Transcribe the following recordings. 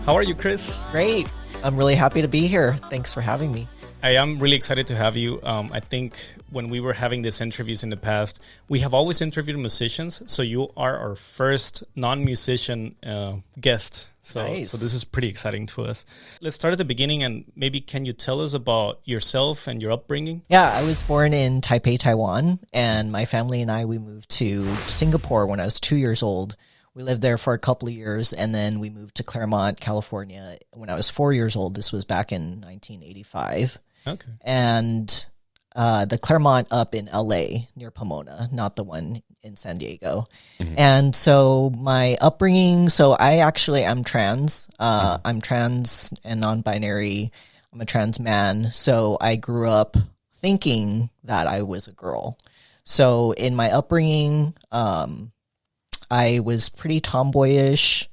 How are you, Chris? Great. I'm really happy to be here. Thanks for having me. I am really excited to have you. I think when we were having these interviews in the past, we have always interviewed musicians. So you are our first non-musician guest. Nice. So this is pretty exciting to us. Let's start at the beginning, and maybe can you tell us about yourself and your upbringing? Yeah, I was born in Taipei, Taiwan, and my family and I, we moved to Singapore when I was 2 years old. We lived there for a couple of years, and then we moved to Claremont, California when I was 4 years old. This was back in 1985. Okay. And the Claremont up in LA near Pomona, not the one in San Diego. Mm-hmm. And so my upbringing, so I actually am trans. I'm trans and non-binary. I'm a trans man. So I grew up thinking that I was a girl. So in my upbringing, I was pretty tomboyish,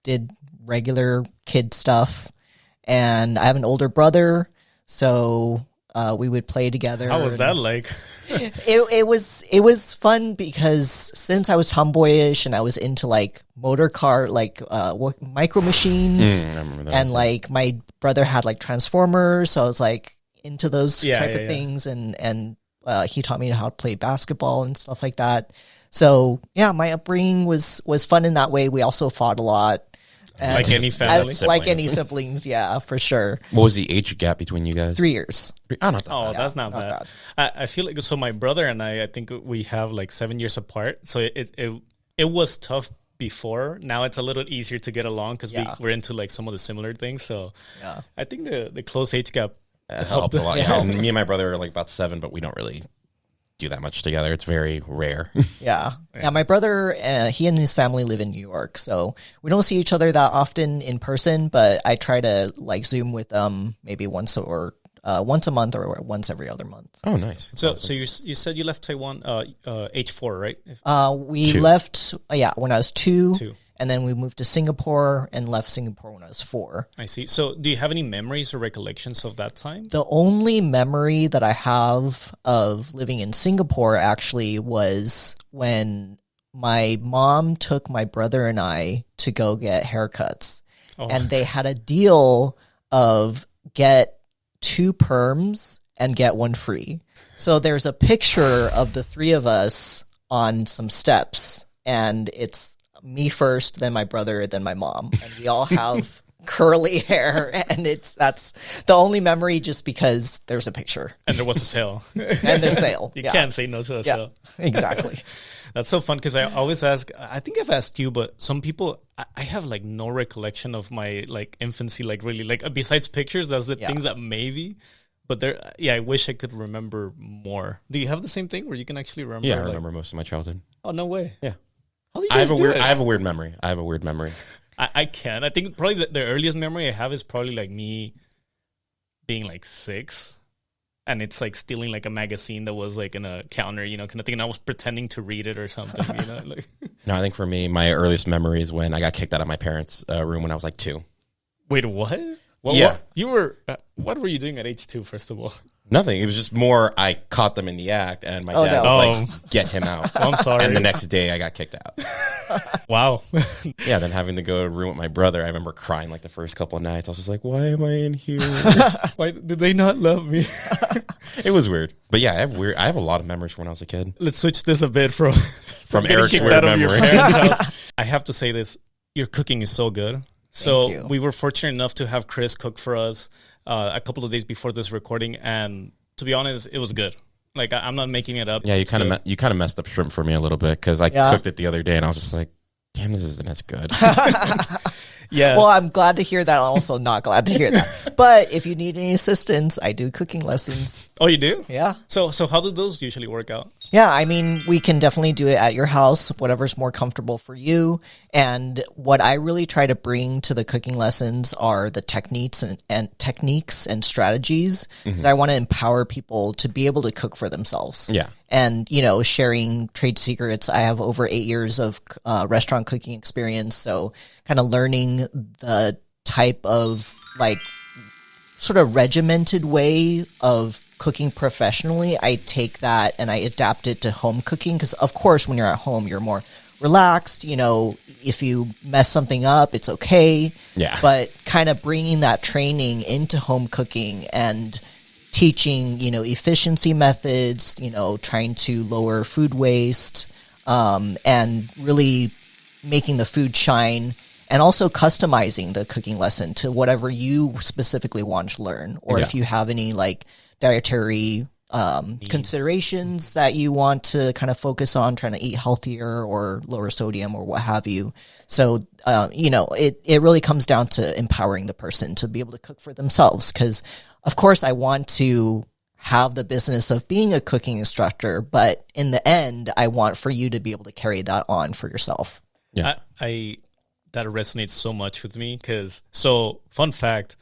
did regular kid stuff. And I have an older brother, so we would play together. How was that like? It was fun because since I was tomboyish and I was into like motor car, like micro machines, I remember that. and like my brother had like Transformers, so I was like into those type of things, and he taught me how to play basketball and stuff like that. So yeah, my upbringing was fun in that way. We also fought a lot. Like any family? Like any siblings, yeah, for sure. What was the age gap between you guys? 3 years. Oh, not that bad. That's not bad. I feel like, so my brother and I think we have like 7 years apart. So it was tough before. Now it's a little easier to get along because we're into like some of the similar things. So I think the close age gap helped a lot. Yeah. Me and my brother are like about 7, but we don't really do that much together. It's very rare. Yeah, my brother, he and his family live in New York, so we don't see each other that often in person, but I try to like Zoom with them maybe once a month or once every other month. Oh, nice. So you said you left Taiwan age 4, right? We left when I was 2. And then we moved to Singapore and left Singapore when I was 4. I see. So do you have any memories or recollections of that time? The only memory that I have of living in Singapore actually was when my mom took my brother and I to go get haircuts. Oh. And they had a deal of get 2 perms and get 1 free. So there's a picture of the 3 of us on some steps, and it's me first, then my brother, then my mom, and we all have curly hair, and that's the only memory just because there's a picture and there was a sale. And there's sale. You can't say no to a sale. Exactly. That's so fun because I always ask, I think I've asked you, but some people, I have like no recollection of my like infancy, like really like besides pictures, that's the things that maybe. But I wish I could remember more. Do you have the same thing where you can actually remember? Yeah, I remember most of my childhood. Oh, no way. Yeah. How do you guys do it? I have a weird memory. I can. I think probably the earliest memory I have is probably like me being like 6, and it's like stealing like a magazine that was like in a counter, kind of thing. And I was pretending to read it or something, Like. No, I think for me, my earliest memory is when I got kicked out of my parents' room when I was like 2. Wait, what? Yeah. What were you doing at age 2, first of all? Nothing. It was just more I caught them in the act, and my dad was like, get him out. I'm sorry. And the next day, I got kicked out. Wow. Yeah, then having to go to a room with my brother, I remember crying like the first couple of nights. I was just like, why am I in here? Why did they not love me? It was weird. But yeah, I have a lot of memories from when I was a kid. Let's switch this a bit from Eric's kicked weird out of your memory. parents' house. I have to say this. Your cooking is so good. So we were fortunate enough to have Chris cook for us a couple of days before this recording, and to be honest, it was good. Like I'm not making it up. Yeah, you kind of messed up shrimp for me a little bit because I cooked it the other day and I was just like, damn, this isn't as good. Yeah. Well, I'm glad to hear that. I'm also not glad to hear that. But if you need any assistance, I do cooking lessons. Oh, you do? Yeah. So how do those usually work out? Yeah, I mean, we can definitely do it at your house, whatever's more comfortable for you. And what I really try to bring to the cooking lessons are the techniques and strategies, because I want to empower people to be able to cook for themselves. Yeah. And, sharing trade secrets. I have over 8 years of restaurant cooking experience, so kind of learning the type of sort of regimented way of cooking professionally. I take that and I adapt it to home cooking because, of course, when you're at home, you're more relaxed. You know, if you mess something up, it's okay. Yeah. But kind of bringing that training into home cooking and teaching, you know, efficiency methods, you know, trying to lower food waste, and really making the food shine, and also customizing the cooking lesson to whatever you specifically want to learn, or if you have any like dietary considerations that you want to kind of focus on, trying to eat healthier or lower sodium or what have you. So, you know, it really comes down to empowering the person to be able to cook for themselves. Because, of course, I want to have the business of being a cooking instructor, but in the end, I want for you to be able to carry that on for yourself. Yeah, I that resonates so much with me because, so fun fact,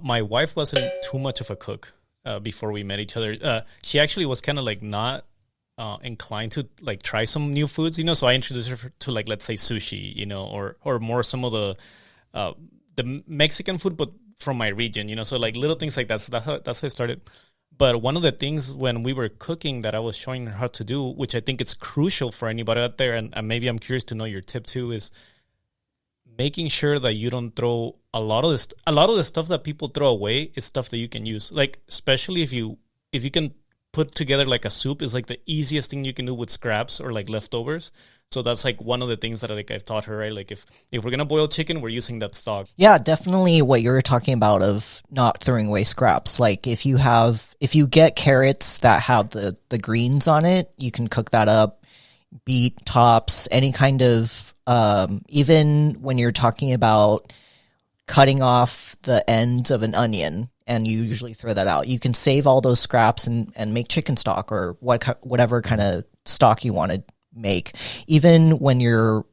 my wife wasn't too much of a cook before we met each other. She actually was kind of like not inclined to like try some new foods, you know. So I introduced her to like, let's say sushi, you know, or more some of the Mexican food, but from my region, you know. So like little things like that. So that's how it started. But one of the things when we were cooking that I was showing her how to do, which I think is crucial for anybody out there, and maybe I'm curious to know your tip too, is making sure that you don't throw a lot of the stuff that people throw away is stuff that you can use. Like, especially if you can put together like a soup, is like the easiest thing you can do with scraps or like leftovers. So that's like one of the things that like I've taught her, right? Like if we're gonna boil chicken, we're using that stock. Yeah, definitely what you're talking about of not throwing away scraps. Like if you get carrots that have the greens on it, you can cook that up. Beet tops, any kind of even when you're talking about cutting off the ends of an onion, and you usually throw that out, you can save all those scraps and make chicken stock or whatever kind of stock you want to make. Even when you're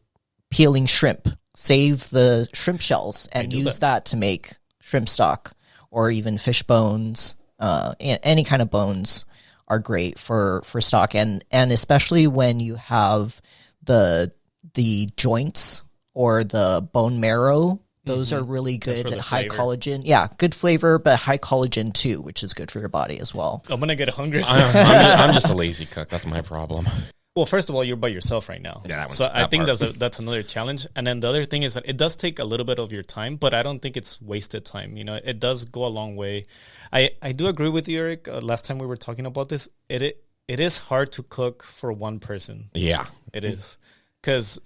peeling shrimp, save the shrimp shells and use that to make shrimp stock, or even fish bones. Any kind of bones are great for stock, and especially when you have the joints or the bone marrow. Those are really good and high collagen. Yeah, good flavor, but high collagen too, which is good for your body as well. I'm gonna get hungry. I'm just a lazy cook. That's my problem. Well, first of all, you're by yourself right now. Yeah, I think that's another challenge. And then the other thing is that it does take a little bit of your time, but I don't think it's wasted time. You know, it does go a long way. I do agree with you, Eric. Last time we were talking about this, it is hard to cook for one person. Yeah, it is. Because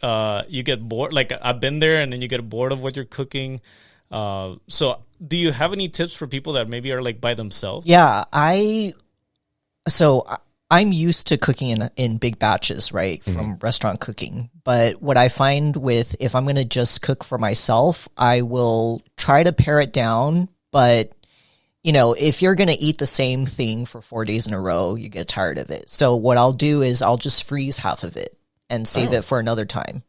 you get bored. Like, I've been there, and then you get bored of what you're cooking. So do you have any tips for people that maybe are like by themselves? Yeah, I'm used to cooking in big batches, right, from restaurant cooking. But what I find if I'm going to just cook for myself, I will try to pare it down. But, you know, if you're going to eat the same thing for 4 days in a row, you get tired of it. So what I'll do is I'll just freeze half of it and save it for another time.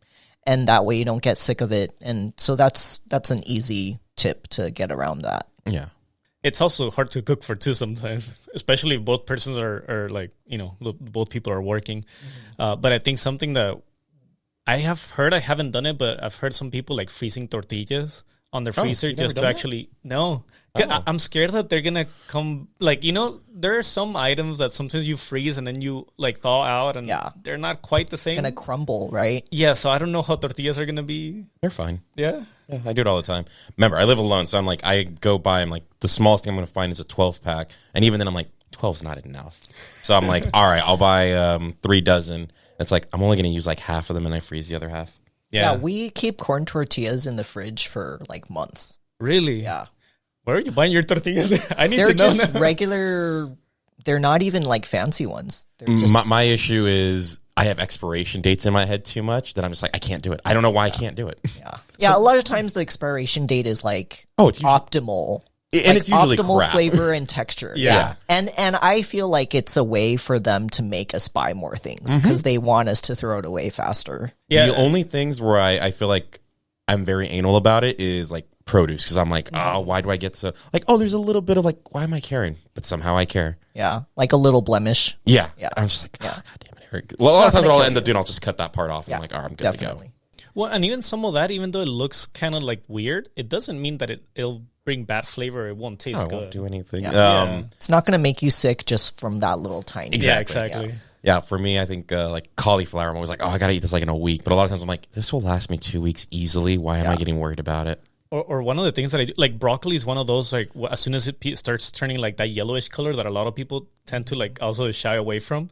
And that way you don't get sick of it. And so that's an easy tip to get around that. Yeah. It's also hard to cook for two sometimes, especially if both persons are like, you know, both people are working. But I think something that I have heard, I haven't done it, but I've heard some people like freezing tortillas on their freezer just to actually, no. I'm scared that they're going to come, like, you know, there are some items that sometimes you freeze and then you like thaw out and they're not quite the same. It's going to crumble, right? Yeah, so I don't know how tortillas are going to be. They're fine. Yeah? Yeah, I do it all the time. Remember, I live alone, so I'm like, I go buy, I'm like, the smallest thing I'm going to find is a 12-pack. And even then, I'm like, 12's not enough. So I'm like, all right, I'll buy 3 dozen. It's like, I'm only going to use like half of them and I freeze the other half. Yeah, we keep corn tortillas in the fridge for like months. Really? Yeah. Where are you buying your tortillas? I need to know. They're just now. Regular. They're not even like fancy ones. They're just... my issue is I have expiration dates in my head too much that I'm just like, I can't do it. I don't know why I can't do it. Yeah. Yeah, a lot of times the expiration date is like optimal. And like it's usually optimal crap. Flavor and texture. Yeah. And I feel like it's a way for them to make us buy more things because they want us to throw it away faster. Yeah. The only things where I feel like I'm very anal about it is like produce, because I'm like, oh, why do I get so like, oh, there's a little bit of like, why am I caring? But somehow I care. Yeah. Like a little blemish. Yeah. I'm just like, oh, God damn it, Eric. Well, a lot of times what I'll end up doing, I'll just cut that part off and I'm like, all right, I'm good to go. Well, and even some of that, even though it looks kind of like weird, it doesn't mean that it'll bring bad flavor. It won't taste good. It won't do anything. Yeah. It's not going to make you sick just from that little tiny. Exactly. Yeah, for me, I think like cauliflower, I'm always like, oh, I got to eat this like in a week. But a lot of times I'm like, this will last me 2 weeks easily. Why am I getting worried about it? Or one of the things that I do, like broccoli is one of those, like as soon as it starts turning like that yellowish color that a lot of people tend to like also shy away from.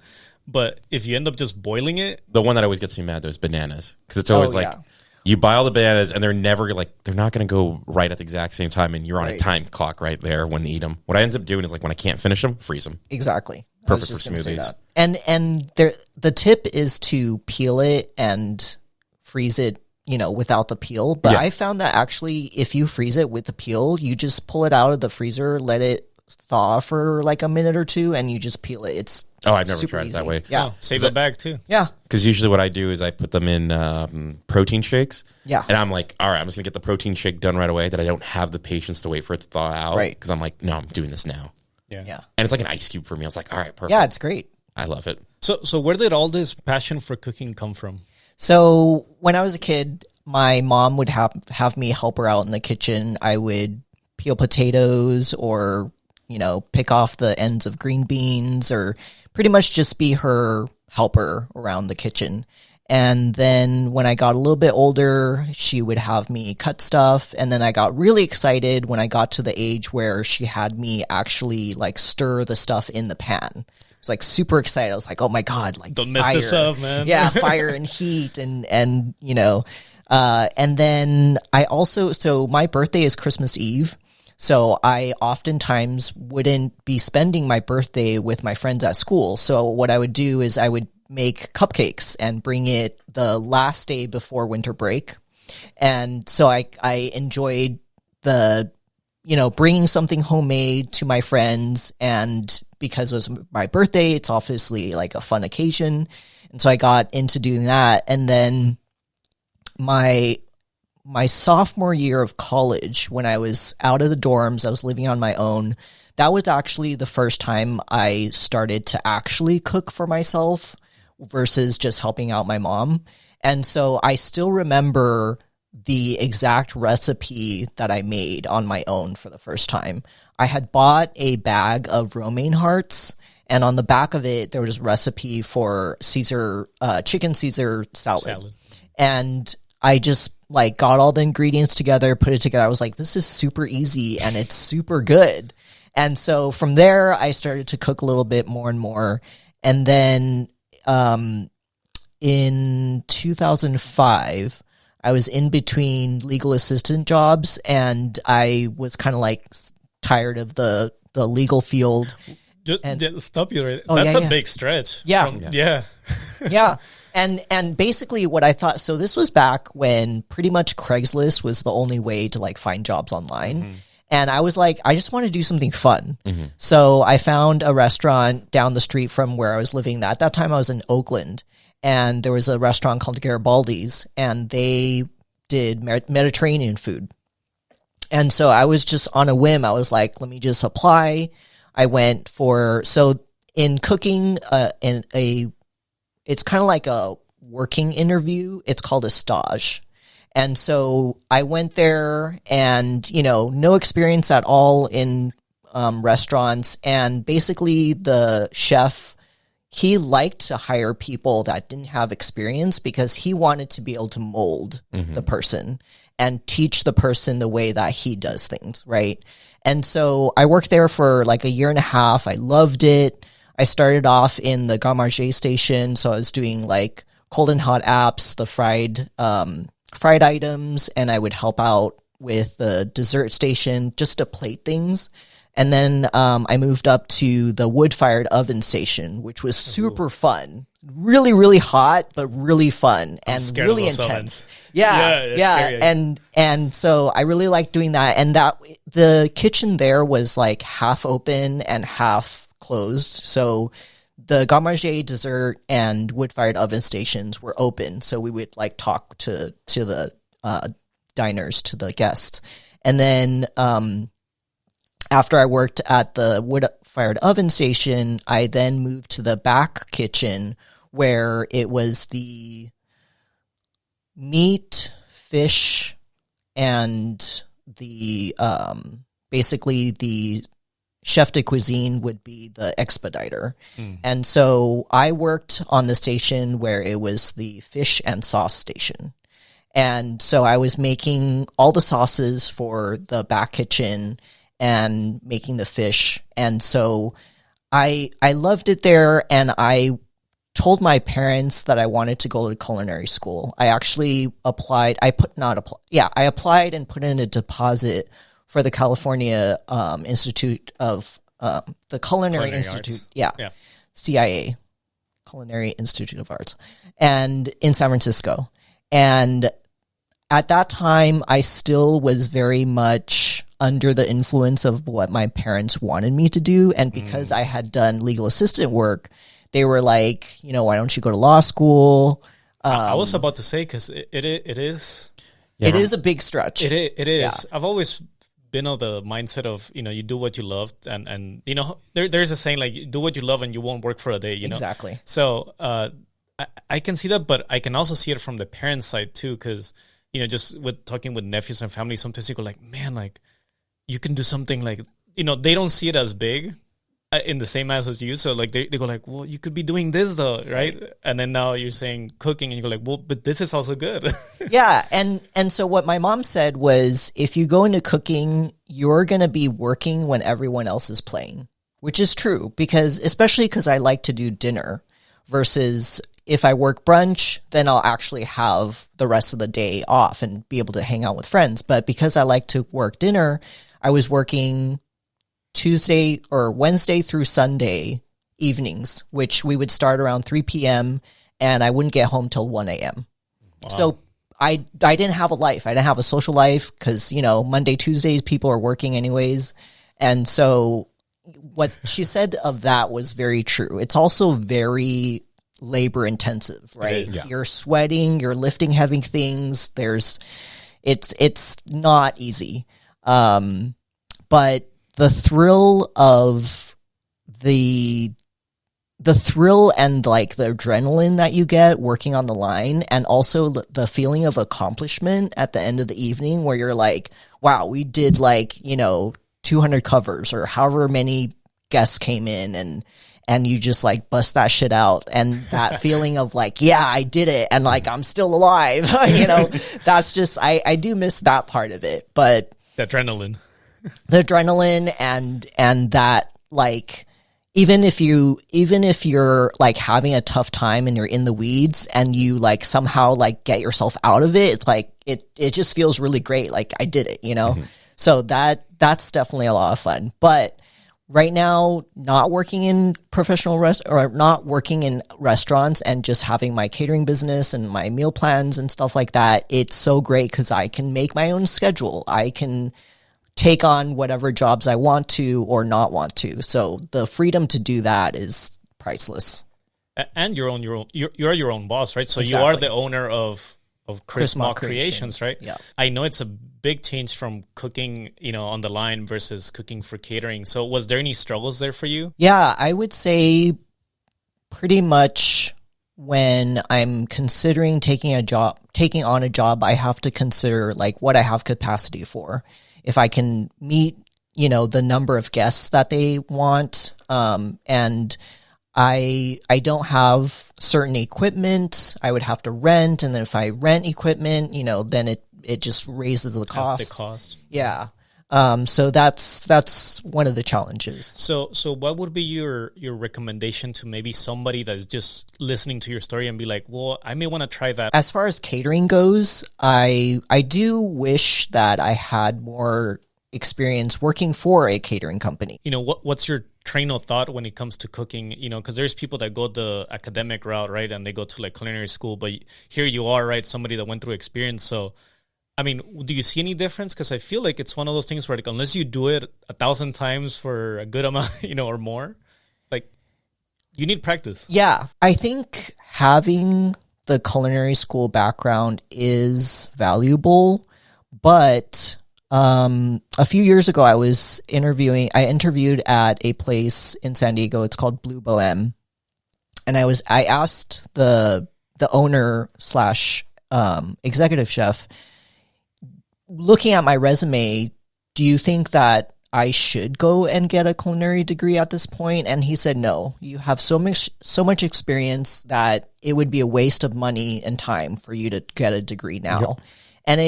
But if you end up just boiling it. The one that always gets me mad though is bananas. Because it's always you buy all the bananas and they're never like, they're not going to go right at the exact same time. And you're on a time clock right there when they eat them. What I end up doing is like when I can't finish them, freeze them. Exactly. Perfect for smoothies. And the tip is to peel it and freeze it, without the peel. But I found that actually if you freeze it with the peel, you just pull it out of the freezer, let it thaw for like a minute or two, and you just peel it. It's I've never tried it that way. Yeah. Save a bag too. Yeah. Because usually what I do is I put them in protein shakes. Yeah. And I'm like, all right, I'm just going to get the protein shake done right away that I don't have the patience to wait for it to thaw out. Right. Because I'm like, no, I'm doing this now. Yeah. And it's like an ice cube for me. I was like, all right, perfect. Yeah, it's great. I love it. So where did all this passion for cooking come from? So when I was a kid, my mom would have me help her out in the kitchen. I would peel potatoes or, pick off the ends of green beans or pretty much just be her helper around the kitchen. And then when I got a little bit older, she would have me cut stuff. And then I got really excited when I got to the age where she had me actually like stir the stuff in the pan. I was like super excited. I was like, oh my God, like don't fire. mess this up, man. Yeah, fire and heat and and then I also, so my birthday is Christmas Eve. So I oftentimes wouldn't be spending my birthday with my friends at school. So what I would do is I would make cupcakes and bring it the last day before winter break. And so I enjoyed the, bringing something homemade to my friends. And because it was my birthday, it's obviously like a fun occasion. And so I got into doing that. And then my sophomore year of college, when I was out of the dorms, I was living on my own. That was actually the first time I started to actually cook for myself versus just helping out my mom. And so I still remember the exact recipe that I made on my own for the first time. I had bought a bag of romaine hearts, and on the back of it, there was a recipe for chicken Caesar salad. And I just like got all the ingredients together, put it together. I was like, this is super easy and it's super good. And so from there, I started to cook a little bit more and more. And then in 2005, I was in between legal assistant jobs, and I was kind of like tired of the legal field. Just stop you right. Oh, That's a yeah. big stretch. Yeah. Yeah. And basically what I thought, so this was back when pretty much Craigslist was the only way to like find jobs online. Mm-hmm. And I was like, I just want to do something fun. Mm-hmm. So I found a restaurant down the street from where I was living. At that time I was in Oakland, and there was a restaurant called Garibaldi's, and they did Mediterranean food. And so I was just on a whim. I was like, let me just apply. I went so in cooking, it's kind of like a working interview. It's called a stage. And so I went there and, no experience at all in restaurants. And basically the chef, he liked to hire people that didn't have experience because he wanted to be able to mold the person and teach the person the way that he does things, right? And so I worked there for like a year and a half. I loved it. I started off in the Garde Manger station, so I was doing like cold and hot apps, the fried items, and I would help out with the dessert station just to plate things. And then I moved up to the wood-fired oven station, which was super fun. Really, really hot, but really fun and really intense. Yeah. And so I really liked doing that. And the kitchen there was like half open and half closed. So the Garde Manger dessert and wood-fired oven stations were open. So we would like talk to the diners, to the guests. And then after I worked at the wood-fired oven station, I then moved to the back kitchen where it was the meat, fish, and the basically the chef de cuisine would be the expediter. And so I worked on the station where it was the fish and sauce station. And so I was making all the sauces for the back kitchen and making the fish. And so I loved it there, and I told my parents that I wanted to go to culinary school. I actually applied. I applied and put in a deposit for the California Institute of the Culinary Institute. Arts. Yeah. CIA, Culinary Institute of Arts, and in San Francisco. And at that time, I still was very much under the influence of what my parents wanted me to do. And because I had done legal assistant work, they were like, why don't you go to law school? I was about to say, because it is. Yeah. It is a big stretch. It is. Yeah. I've always been of the mindset of, you do what you love. And there's a saying like, you do what you love and you won't work for a day, Exactly. So I can see that, but I can also see it from the parent side too, because, just with talking with nephews and family, sometimes you go like, man, like, you can do something like, they don't see it as big in the same as you. So like they go like, well, you could be doing this though, right? And then now you're saying cooking, and you go like, well, but this is also good. Yeah, and so what my mom said was, if you go into cooking, you're going to be working when everyone else is playing, which is true, especially because I like to do dinner versus if I work brunch, then I'll actually have the rest of the day off and be able to hang out with friends. But because I like to work dinner, I was working Tuesday or Wednesday through Sunday evenings, which we would start around 3 p.m. and I wouldn't get home till 1 a.m. Wow. So I didn't have a life. I didn't have a social life because, Monday, Tuesdays, people are working anyways. And so what she said of that was very true. It's also very labor intensive, right? Yeah. You're sweating, you're lifting heavy things. It's not easy. But the thrill of the thrill and like the adrenaline that you get working on the line, and also the feeling of accomplishment at the end of the evening where you're like, wow, we did 200 covers or however many guests came in, and you just like bust that shit out, and that feeling of like, yeah, I did it, and like I'm still alive. That's just I do miss that part of it. But the adrenaline and that, like, even if you're like having a tough time and you're in the weeds and you like somehow like get yourself out of it, it's like it just feels really great. Like I did it, So that's definitely a lot of fun. But right now, not working in not working in restaurants and just having my catering business and my meal plans and stuff like that, it's so great because I can make my own schedule. I can take on whatever jobs I want to or not want to. So the freedom to do that is priceless. And you're your own boss, right? So Exactly. You are the owner of Chris Mok Creations, right? Yeah. I know it's a big change from cooking, on the line versus cooking for catering. So was there any struggles there for you? Yeah, I would say pretty much when I'm considering taking on a job, I have to consider like what I have capacity for. If I can meet, the number of guests that they want, and I don't have certain equipment, I would have to rent, and then if I rent equipment, then it just raises the cost. Half the cost. Yeah. So that's one of the challenges. So what would be your recommendation to maybe somebody that's just listening to your story and be like, well, I may want to try that? As far as catering goes, I do wish that I had more experience working for a catering company. What's your train of thought when it comes to cooking? Because there's people that go the academic route, right? And they go to like culinary school, but here you are, right? Somebody that went through experience. So I mean, do you see any difference? Because I feel like it's one of those things where, like, unless you do it 1,000 times for a good amount, or more, like, you need practice. Yeah, I think having the culinary school background is valuable, but a few years ago, I interviewed at a place in San Diego. It's called Blue Bohème, and I asked the owner / executive chef, looking at my resume, do you think that I should go and get a culinary degree at this point, and he said no. You have so much experience that it would be a waste of money and time for you to get a degree now. Yep. And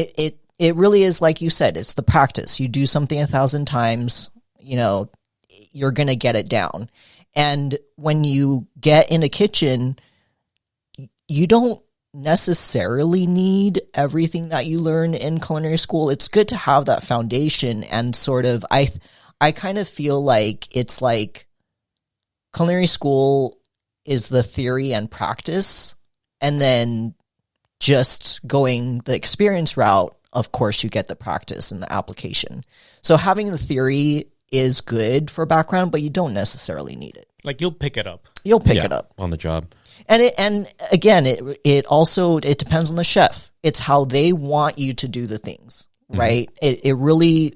it really is, like you said, it's the practice. You do something 1,000 times, you're gonna get it down. And when you get in a kitchen, you don't necessarily need everything that you learn in culinary school. It's good to have that foundation, and sort of I kind of feel like it's like culinary school is the theory and practice, and then just going the experience route, of course you get the practice and the application. So having the theory is good for background, but you don't necessarily need it. Like you'll pick it up. You'll pick it up on the job. And again, it also depends on the chef. It's how they want you to do the things, right? It really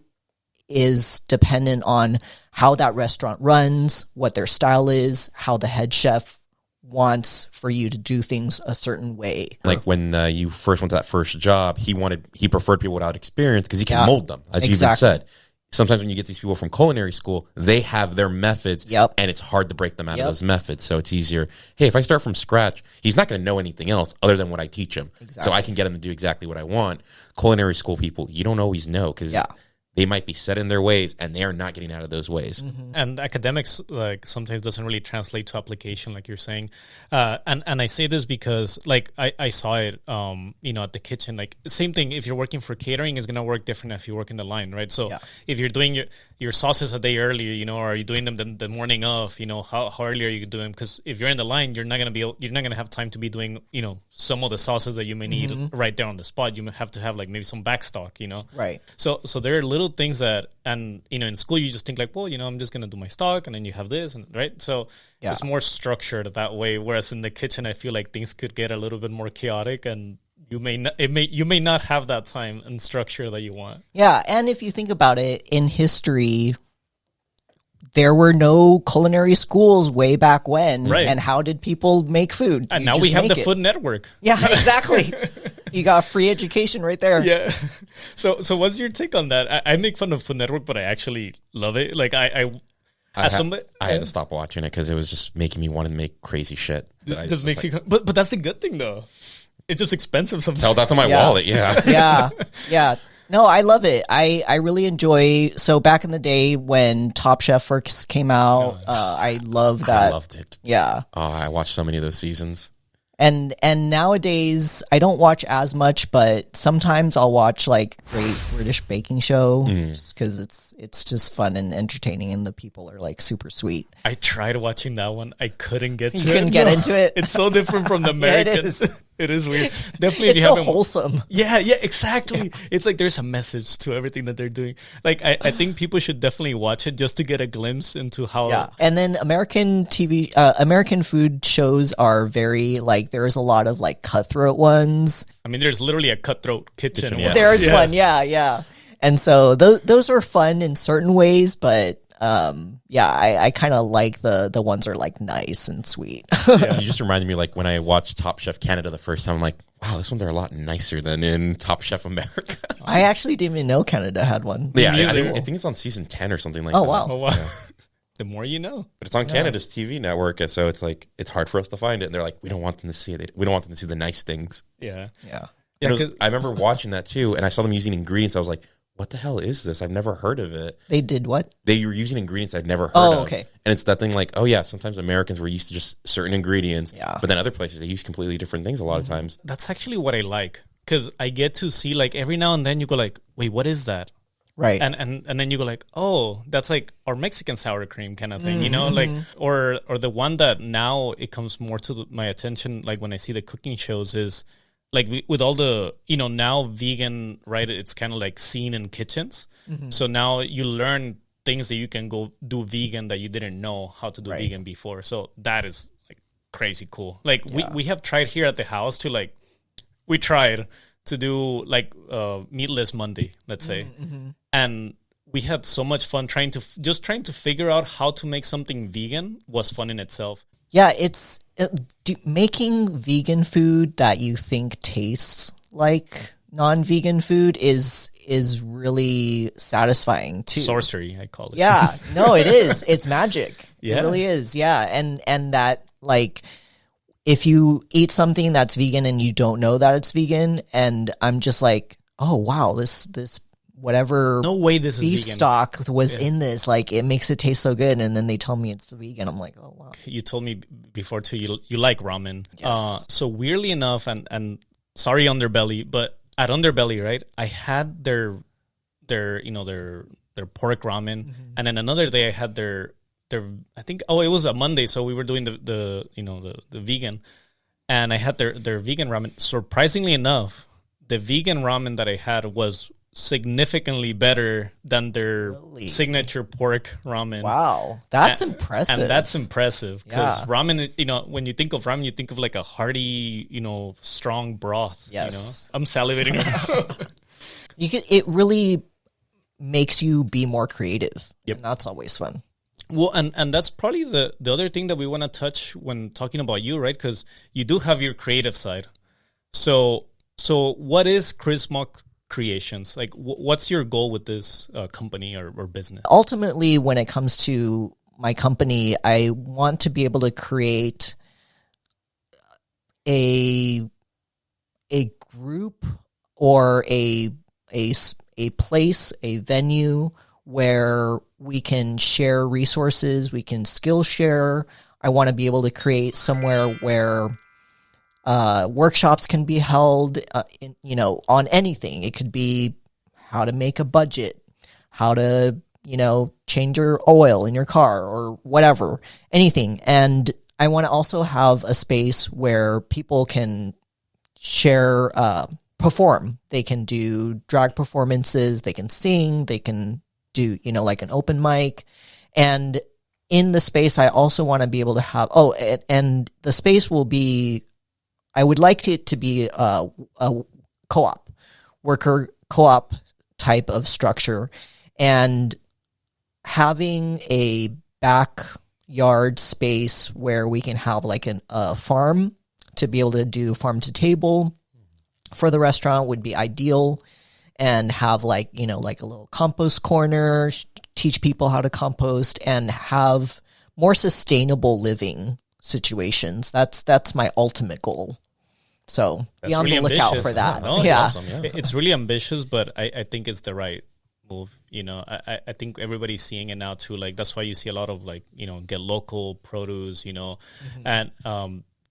is dependent on how that restaurant runs, what their style is, how the head chef wants for you to do things a certain way. Like when you first went to that first job, he preferred people without experience because he can mold them, as you even said. Sometimes when you get these people from culinary school, they have their methods, and it's hard to break them out of those methods. So it's easier. Hey, if I start from scratch, he's not going to know anything else other than what I teach him. So I can get him to do exactly what I want. Culinary school people, you don't always know because they might be set in their ways, and they are not getting out of those ways. And academics, like, sometimes doesn't really translate to application, like you're saying. And I say this because, like, I saw it, at the kitchen. Like, same thing. If you're working for catering, it's gonna work different if you work in the line, right? So if you're doing your sauces a day earlier, or are you doing them the morning of, how early are you doing? Because if you're in the line, you're not gonna have time to be doing, some of the sauces that you may need right there on the spot. You may have to have like maybe some backstock, Right. So there are little things that, and in school you just think like, well, I'm just gonna do my stock, and then you have this, and right. So it's more structured that way. Whereas in the kitchen, I feel like things could get a little bit more chaotic, and you may not have that time and structure that you want. Yeah, and if you think about it, in history, there were no culinary schools way back when, right? And how did people make food? And now we have the Food Network. Yeah, exactly. You got free education right there. Yeah. So what's your take on that? I make fun of Food Network, but I actually love it. Like I had to stop watching it because it was just making me want to make crazy shit. Just makes you, but that's a good thing though. It's just expensive sometimes. Tell that to my wallet, yeah. No, I love it. I really enjoy. So back in the day when Top Chef first came out, I love that. I loved it. Yeah. Oh, I watched so many of those seasons. And nowadays I don't watch as much, but sometimes I'll watch like Great British Baking Show because it's just fun and entertaining, and the people are like super sweet. I tried watching that one. I couldn't get to it. You couldn't get into it. It's so different from the Americans. It is weird. Definitely, it's so wholesome. Yeah, exactly. Yeah. It's like there's a message to everything that they're doing. Like I think people should definitely watch it just to get a glimpse into how. Yeah, and then American food shows are very like there's a lot of like cutthroat ones. I mean, there's literally a cutthroat kitchen. Yeah. There's one, yeah. And so those are fun in certain ways, but. I kind of like the ones that are like nice and sweet. You just reminded me like when I watched Top Chef Canada the first time, I'm like, wow, this ones are a lot nicer than in Top Chef America. I actually didn't even know Canada had one. Yeah, I think it's on season 10 or something like that. Oh, wow. Yeah. The more you know. But it's on Canada's TV network, so it's like it's hard for us to find it. And they're like, we don't want them to see it. We don't want them to see the nice things. Yeah. I remember watching that too, and I saw them using ingredients. I was like, what the hell is this? I've never heard of it. They did what? They were using ingredients I'd never heard of. Oh, okay. And it's that thing like, oh yeah, sometimes Americans were used to just certain ingredients. Yeah. But then other places, they use completely different things a lot of times. That's actually what I like. Because I get to see like every now and then you go like, wait, what is that? Right. And then you go like, oh, that's like our Mexican sour cream kind of thing, like, or the one that now it comes more to my attention, like when I see the cooking shows is, like with all the, now vegan, right? It's kind of like seen in kitchens. So now you learn things that you can go do vegan that you didn't know how to do vegan before. So that is like crazy cool. Like we have tried here at the house to like, we tried to do like meatless Monday, let's say. And we had so much fun trying to figure out how to make something vegan was fun in itself. Yeah, it's making vegan food that you think tastes like non-vegan food is really satisfying too. Sorcery, I call it. Yeah, no, it is. It's magic. Yeah. It really is. Yeah, and that, like, if you eat something that's vegan and you don't know that it's vegan, and I'm just like, oh wow, this whatever No way this is beef vegan. stock was in this, like, it makes it taste so good, and then they tell me it's vegan. I'm like, oh wow. You told me before too, you like ramen. Yes. So weirdly enough, and sorry Underbelly, but at Underbelly, right, I had their pork ramen, and then another day I had their I think it was a Monday, so we were doing the vegan, and I had their vegan ramen. Surprisingly enough, the vegan ramen that I had was significantly better than their signature pork ramen. Wow, that's impressive. And that's impressive because Yeah. ramen, when you think of ramen, you think of like a hearty, strong broth. Yes. I'm salivating. It really makes you be more creative. Yep. And that's always fun. Well, and that's probably the other thing that we want to touch when talking about you, right? Because you do have your creative side. So what is Chris Mok Creations? Like, what's your goal with this company or business? Ultimately, when it comes to my company, I want to be able to create a group or a place, a venue where we can share resources, we can skill share. I want to be able to create somewhere where workshops can be held, on anything. It could be how to make a budget, how to, change your oil in your car or whatever, anything. And I want to also have a space where people can share, perform. They can do drag performances, they can sing, they can do, like an open mic. And in the space, I also want to be able to have, and the space will be, I would like it to be a co-op, worker co-op type of structure, and having a backyard space where we can have like a farm to be able to do farm to table for the restaurant would be ideal, and have like a little compost corner, teach people how to compost, and have more sustainable living situations. That's my ultimate goal. So be on the lookout for that. No, yeah. Awesome, yeah. It's really ambitious, but I think it's the right move. I think everybody's seeing it now too. Like, that's why you see a lot of get local produce, and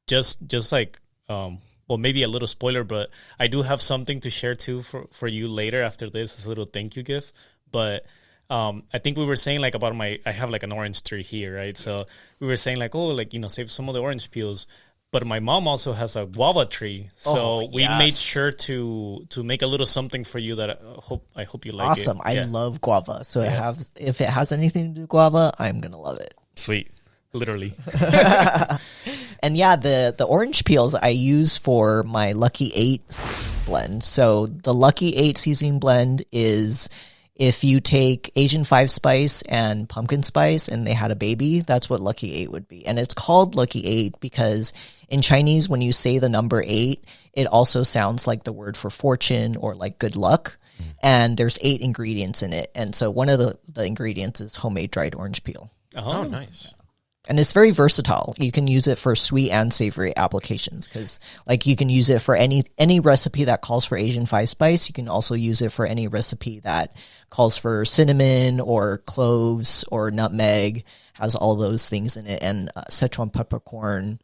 just like well, maybe a little spoiler, but I do have something to share too for you later after this. It's a little thank you gift. But I think we were saying like about I have like an orange tree here, right? So we were saying like, save some of the orange peels. But my mom also has a guava tree, so we made sure to make a little something for you that I hope you like. Awesome! It. I love guava, so if it has anything to do with guava, I'm gonna love it. Sweet, literally. And yeah, the orange peels I use for my Lucky 8 seasoning blend. So the Lucky 8 seasoning blend is, if you take Asian 5 spice and pumpkin spice and they had a baby, that's what Lucky 8 would be. And it's called Lucky 8 because in Chinese, when you say the number 8, it also sounds like the word for fortune or like good luck. And there's 8 ingredients in it. And so one of the ingredients is homemade dried orange peel. Oh, nice. And it's very versatile. You can use it for sweet and savory applications because, like, you can use it for any recipe that calls for Asian 5 spice. You can also use it for any recipe that calls for cinnamon or cloves or nutmeg. Has all those things in it, and Szechuan peppercorn.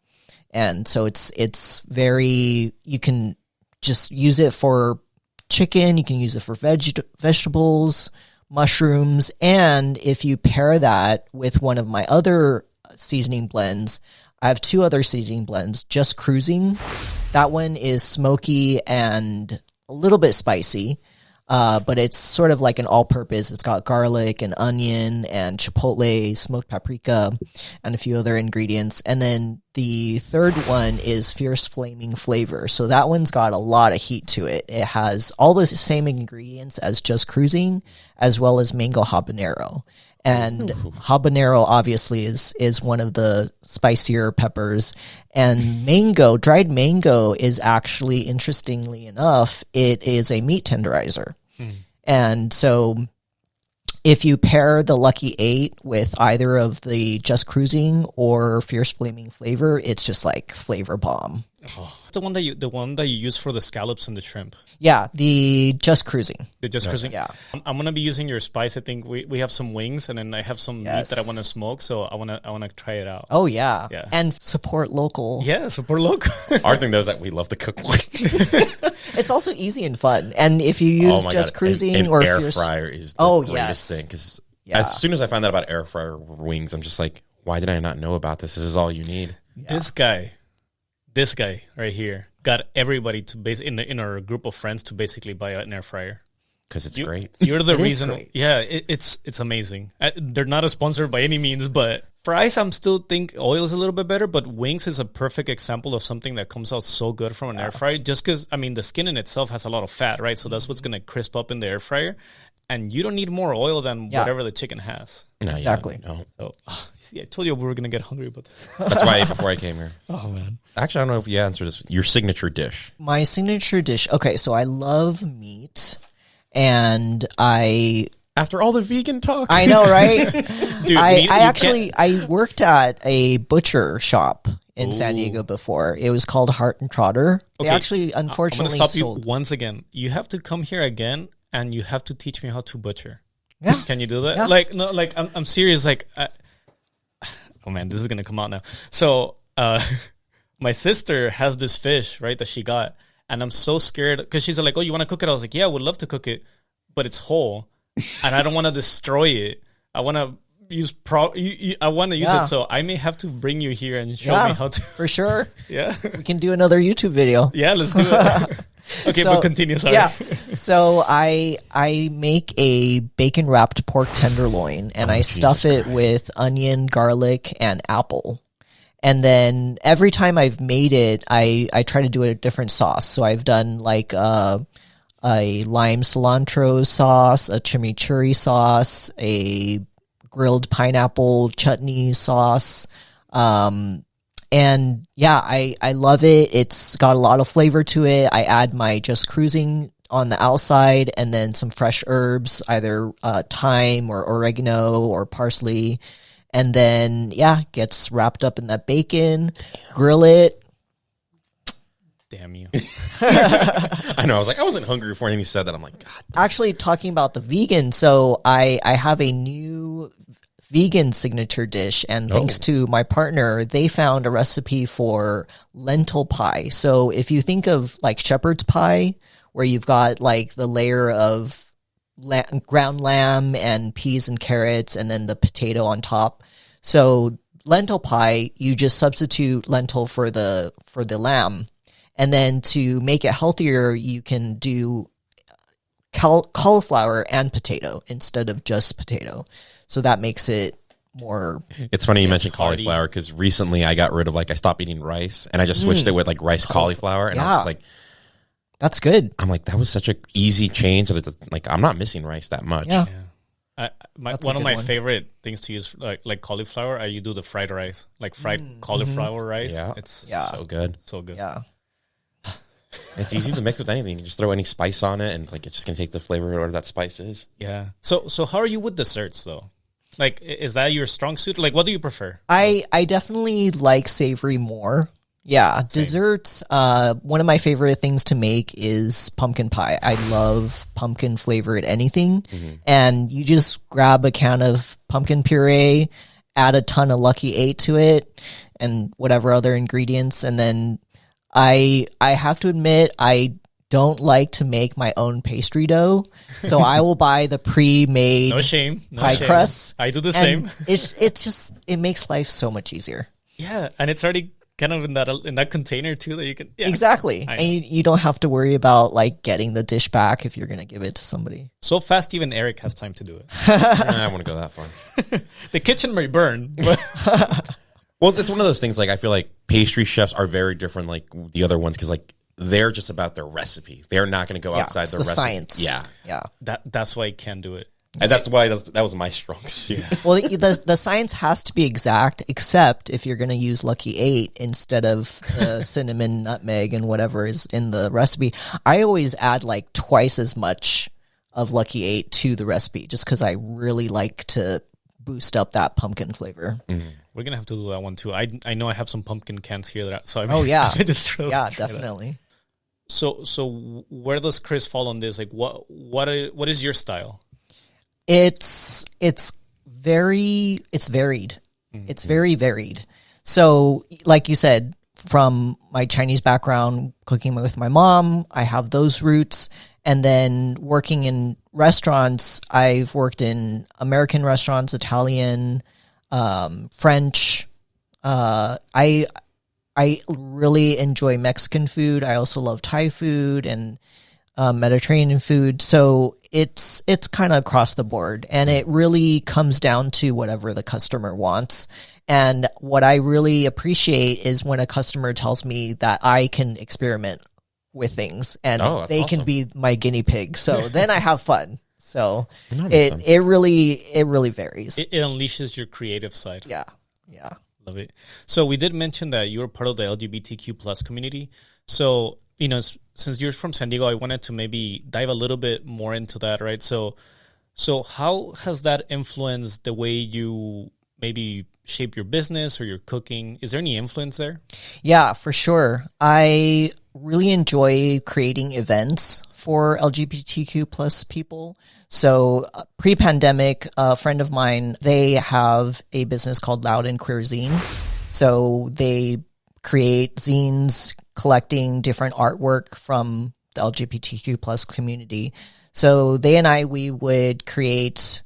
And so it's very. You can just use it for chicken. You can use it for vegetables, mushrooms, and if you pair that with one of my other seasoning blends, I have 2 other seasoning blends, Just Cruising. That one is smoky and a little bit spicy, but it's sort of like an all-purpose. It's got garlic and onion and chipotle, smoked paprika, and a few other ingredients. And then the third one is Fierce Flaming Flavor. So that one's got a lot of heat to it. It has all the same ingredients as Just Cruising, as well as mango habanero. And habanero obviously is one of the spicier peppers. And dried mango is actually, interestingly enough, it is a meat tenderizer. And so if you pair the Lucky 8 with either of the Just Cruising or Fierce Flaming Flavor, it's just like flavor bomb. Oh. The one that you use for the scallops and the shrimp. Yeah, the Just Cruising. The Just Cruising. Yeah. I'm gonna be using your spice. I think we have some wings, and then I have some meat that I want to smoke. So I wanna try it out. Oh yeah. And support local. Yeah, support local. Our thing though is that we love to cook wings. It's also easy and fun. And if you use Just Cruising an or air Fierce... fryer is the greatest thing, because Yeah. as soon as I found out about air fryer wings, I'm just like, why did I not know about this? This is all you need. Yeah. This guy right here got everybody to in our group of friends to basically buy an air fryer. Because it's great. You're the reason. Yeah, it's amazing. They're not a sponsor by any means, but fries, I'm still think oil is a little bit better, but wings is a perfect example of something that comes out so good from an air fryer. Just because, I mean, the skin in itself has a lot of fat, right? So that's what's going to crisp up in the air fryer. And you don't need more oil than whatever the chicken has. No, exactly. No. So, see, I told you we were going to get hungry, but that's why I ate before I came here. Oh, man. Actually, I don't know if you answered this. Your signature dish. My signature dish. Okay, so I love meat. And after all the vegan talk, I know, right? Dude, I worked at a butcher shop in San Diego before. It was called Heart and Trotter. They actually, unfortunately, I'm going to stop you once again. You have to come here again, and you have to teach me how to butcher. Yeah, can you do that? Yeah. I'm serious. Oh man, this is going to come out now. So, my sister has this fish, right, that she got. And I'm so scared because she's like, "Oh, you want to cook it?" I was like, "Yeah, I would love to cook it, but it's whole, and I don't want to destroy it. I want to use I want to use it, so I may have to bring you here and show me how to." For sure. Yeah, we can do another YouTube video. Yeah, let's do it. Okay, but continue. Sorry. Yeah. So I make a bacon wrapped pork tenderloin, and I stuff it with onion, garlic, and apple. And then every time I've made it, I try to do a different sauce. So I've done like a lime cilantro sauce, a chimichurri sauce, a grilled pineapple chutney sauce. And yeah, I love it. It's got a lot of flavor to it. I add my Just Cruising on the outside and then some fresh herbs, either thyme or oregano or parsley. And then, gets wrapped up in that bacon, grill it. Damn you. I know. I was like, I wasn't hungry before you said that. I'm like, God. Actually, talking about the vegan, so I have a new vegan signature dish. And thanks to my partner, they found a recipe for lentil pie. So if you think of like shepherd's pie, where you've got like the layer of ground lamb and peas and carrots and then the potato on top. So lentil pie, you just substitute lentil for the lamb. And then to make it healthier, you can do cauliflower and potato instead of just potato. So that makes it more... It's funny you mentioned cauliflower, because recently I got rid of, I stopped eating rice and I just switched it with rice cauliflower. And I was like... That's good. I'm like, that was such an easy change. That it's I'm not missing rice that much. Yeah. One of my favorite things to use, like cauliflower, you do the fried rice, like fried cauliflower rice. Yeah, it's so good. So good. Yeah. It's easy to mix with anything. You can just throw any spice on it, and it's just gonna take the flavor of whatever that spice is. Yeah. So how are you with desserts though? Like, is that your strong suit? Like, what do you prefer? I definitely like savory more. Yeah, same. Desserts. One of my favorite things to make is pumpkin pie. I love pumpkin flavored anything, and you just grab a can of pumpkin puree, add a ton of Lucky 8 to it, and whatever other ingredients, and then I have to admit I don't like to make my own pastry dough, so I will buy the pre-made pie crust. I do the same. It makes life so much easier. Yeah, and it's already kind of in that container too that you can exactly, and you don't have to worry about getting the dish back if you're gonna give it to somebody. So fast, even Eric has time to do it. I want to go that far. The kitchen may burn, but well, it's one of those things. I feel like pastry chefs are very different, the other ones, because they're just about their recipe. They're not going to go outside their recipe. Science. Yeah. Yeah. That's why I can't do it. And that's why that was my strong suit. Well, the science has to be exact, except if you're going to use Lucky 8 instead of the cinnamon, nutmeg, and whatever is in the recipe. I always add like twice as much of Lucky 8 to the recipe just because I really like to boost up that pumpkin flavor. We're going to have to do that one too. I know I have some pumpkin cans here. Yeah. Yeah, definitely. So where does Chris fall on this? Like what is your style? It's varied. Mm-hmm. It's very varied. So, like you said, from my Chinese background, cooking with my mom, I have those roots. And then working in restaurants, I've worked in American restaurants, Italian, French. I really enjoy Mexican food. I also love Thai food and Mediterranean food. So it's kind of across the board, and it really comes down to whatever the customer wants. And what I really appreciate is when a customer tells me that I can experiment with things and they can be my guinea pig. So then I have fun. So it really varies. It unleashes your creative side. Yeah. Love it. So we did mention that you were part of the LGBTQ plus community. So, since you're from San Diego, I wanted to maybe dive a little bit more into that, right? So how has that influenced the way you maybe shape your business or your cooking? Is there any influence there? Yeah, for sure. I really enjoy creating events for LGBTQ plus people. So pre-pandemic, a friend of mine, they have a business called Loud and Queer Zine. So they create zines collecting different artwork from the LGBTQ plus community. So they and we would create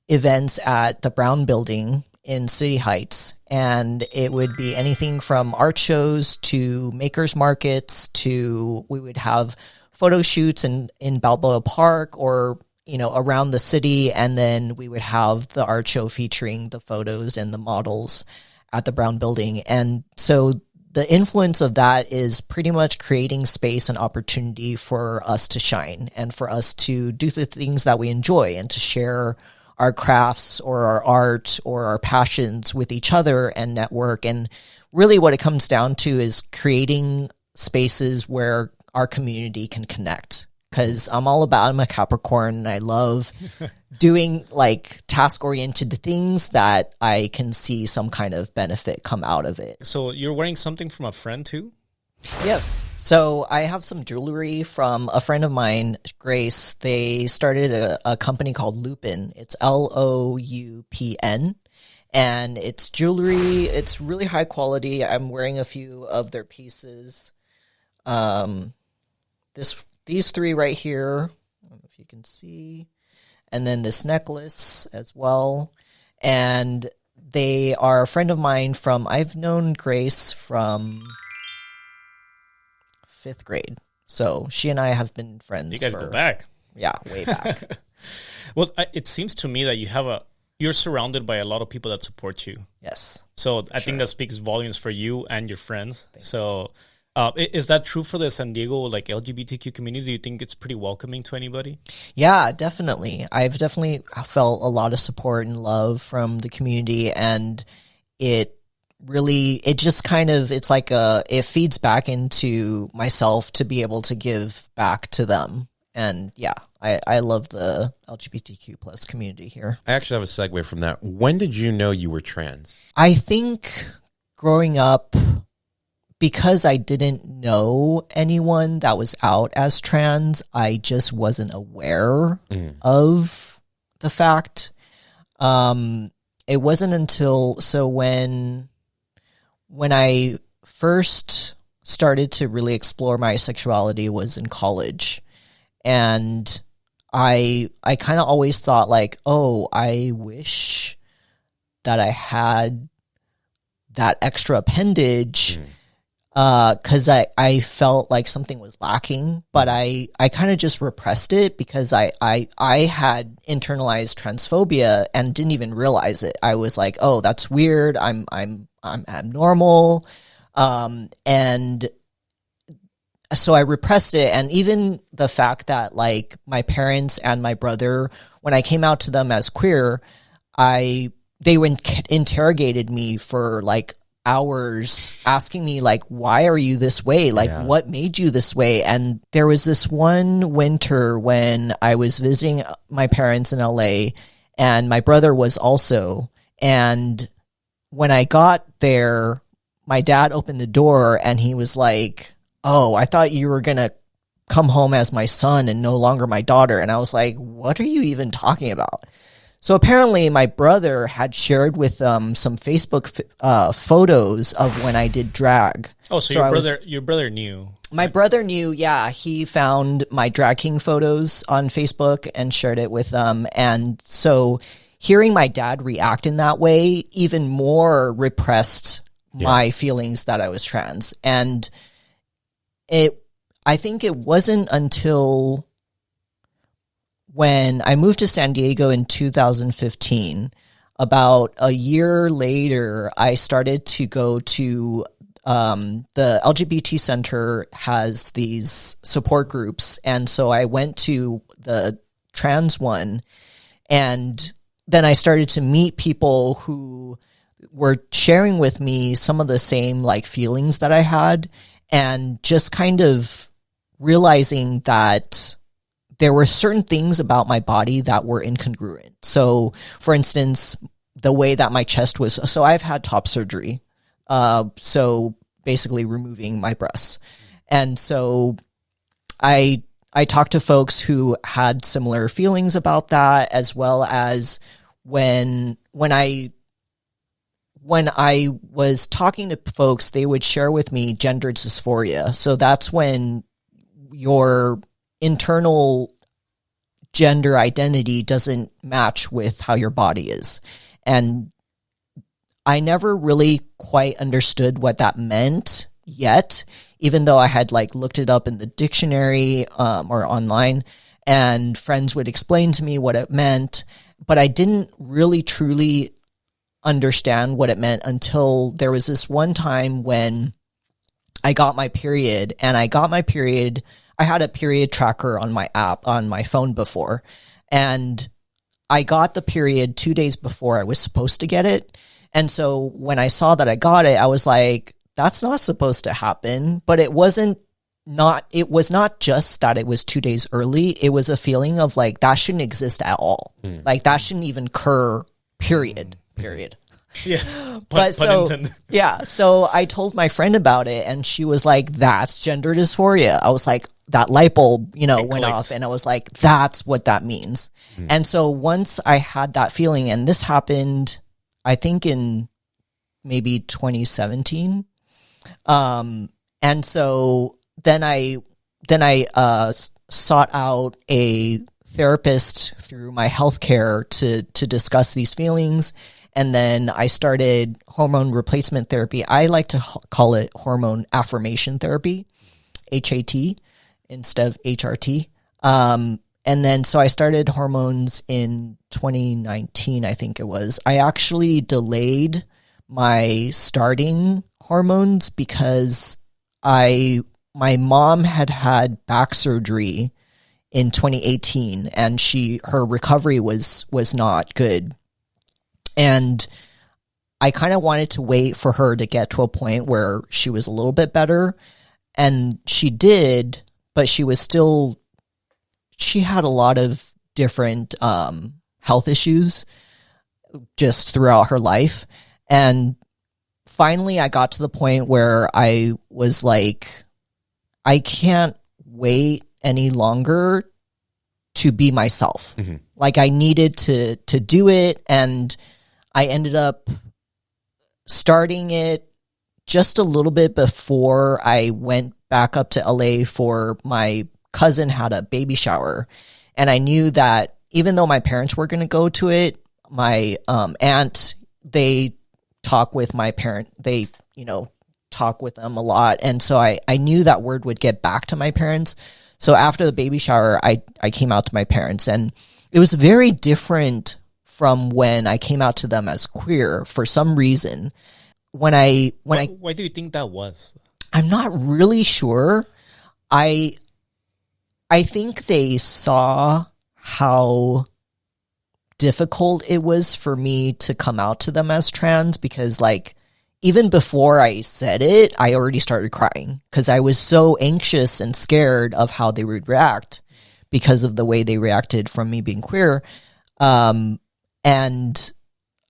events at the Brown Building in City Heights, and it would be anything from art shows to makers markets to we would have photo shoots in Balboa Park or around the city, and then we would have the art show featuring the photos and the models at the Brown Building. And so the influence of that is pretty much creating space and opportunity for us to shine and for us to do the things that we enjoy and to share our crafts or our art or our passions with each other and network. And really what it comes down to is creating spaces where our community can connect. Because I'm a Capricorn, and I love doing like task-oriented things that I can see some kind of benefit come out of it. So you're wearing something from a friend too? Yes. So I have some jewelry from a friend of mine, Grace. They started a company called Lupin. It's LOUPN. And it's jewelry. It's really high quality. I'm wearing a few of their pieces. These three right here, I don't know if you can see, and then this necklace as well. And they are a friend of mine I've known Grace from 5th grade. So she and I have been friends. You guys go back. Yeah, way back. Well, it seems to me that you're surrounded by a lot of people that support you. Yes. So I think that speaks volumes for you and your friends. Is that true for the San Diego LGBTQ community? Do you think it's pretty welcoming to anybody? Yeah, definitely. I've definitely felt a lot of support and love from the community, and it just kind of, it's like it feeds back into myself to be able to give back to them. And yeah, I love the LGBTQ plus community here. I actually have a segue from that. When did you know you were trans? I think growing up, because I didn't know anyone that was out as trans, I just wasn't aware of the fact. It wasn't until when I first started to really explore my sexuality was in college. And I kind of always thought I wish that I had that extra appendage. Because I felt like something was lacking, but I kind of just repressed it because I had internalized transphobia and didn't even realize it. I was like, oh, that's weird. I'm abnormal, and so I repressed it. And even the fact that my parents and my brother, when I came out to them as queer, they interrogated me for like hours, asking me like, why are you this way? Like, what made you this way? And there was this one winter when I was visiting my parents in LA, and my brother was also. And when I got there, my dad opened the door and he was like, "Oh, I thought you were going to come home as my son and no longer my daughter." And I was like, "What are you even talking about?" So apparently my brother had shared with some Facebook photos of when I did drag. Oh, so your brother knew. My brother knew, yeah. He found my drag king photos on Facebook and shared it with them. And so hearing my dad react in that way even more repressed my feelings that I was trans. And I think it wasn't until when I moved to San Diego in 2015, about a year later, I started to go to the LGBT Center has these support groups. And so I went to the trans one, and then I started to meet people who were sharing with me some of the same like feelings that I had, and just kind of realizing that there were certain things about my body that were incongruent. So, for instance, the way that my chest was. So I've had top surgery. So basically removing my breasts. And so I talked to folks who had similar feelings about that, as well as when I was talking to folks, they would share with me gender dysphoria. So that's when your internal gender identity doesn't match with how your body is. And I never really quite understood what that meant yet, even though I had like looked it up in the dictionary or online, and friends would explain to me what it meant, but I didn't really truly understand what it meant until there was this one time when I got my period. And I had a period tracker on my app on my phone before, and I got the period 2 days before I was supposed to get it. And so when I saw that I got it, I was like, that's not supposed to happen. But it was not just that it was 2 days early. It was a feeling of like, that shouldn't exist at all. Like that shouldn't even occur, period. Yeah. But so, yeah. So I told my friend about it, and she was like, that's gender dysphoria. I was like, that light bulb, went off, and I was like, that's what that means. And so once I had that feeling, and this happened, I think in maybe 2017. And so then I sought out a therapist through my healthcare to discuss these feelings. And then I started hormone replacement therapy. I like to call it hormone affirmation therapy, HAT, instead of HRT. And then so I started hormones in 2019, I think it was. I actually delayed my starting hormones because my mom had back surgery in 2018, and her recovery was not good. And I kind of wanted to wait for her to get to a point where she was a little bit better. And she did, but she had a lot of different health issues just throughout her life. And finally, I got to the point where I was like, I can't wait any longer to be myself. Like I needed to do it, and I ended up starting it just a little bit before I went back up to LA for my cousin had a baby shower. And I knew that even though my parents were going to go to it, my aunt, they talk with my parent, they, talk with them a lot. And so I knew that word would get back to my parents. So after the baby shower, I came out to my parents, and it was very different from when I came out to them as queer for some reason. Why do you think that was? I'm not really sure. I think they saw how difficult it was for me to come out to them as trans, because like even before I said it, I already started crying because I was so anxious and scared of how they would react because of the way they reacted from me being queer. And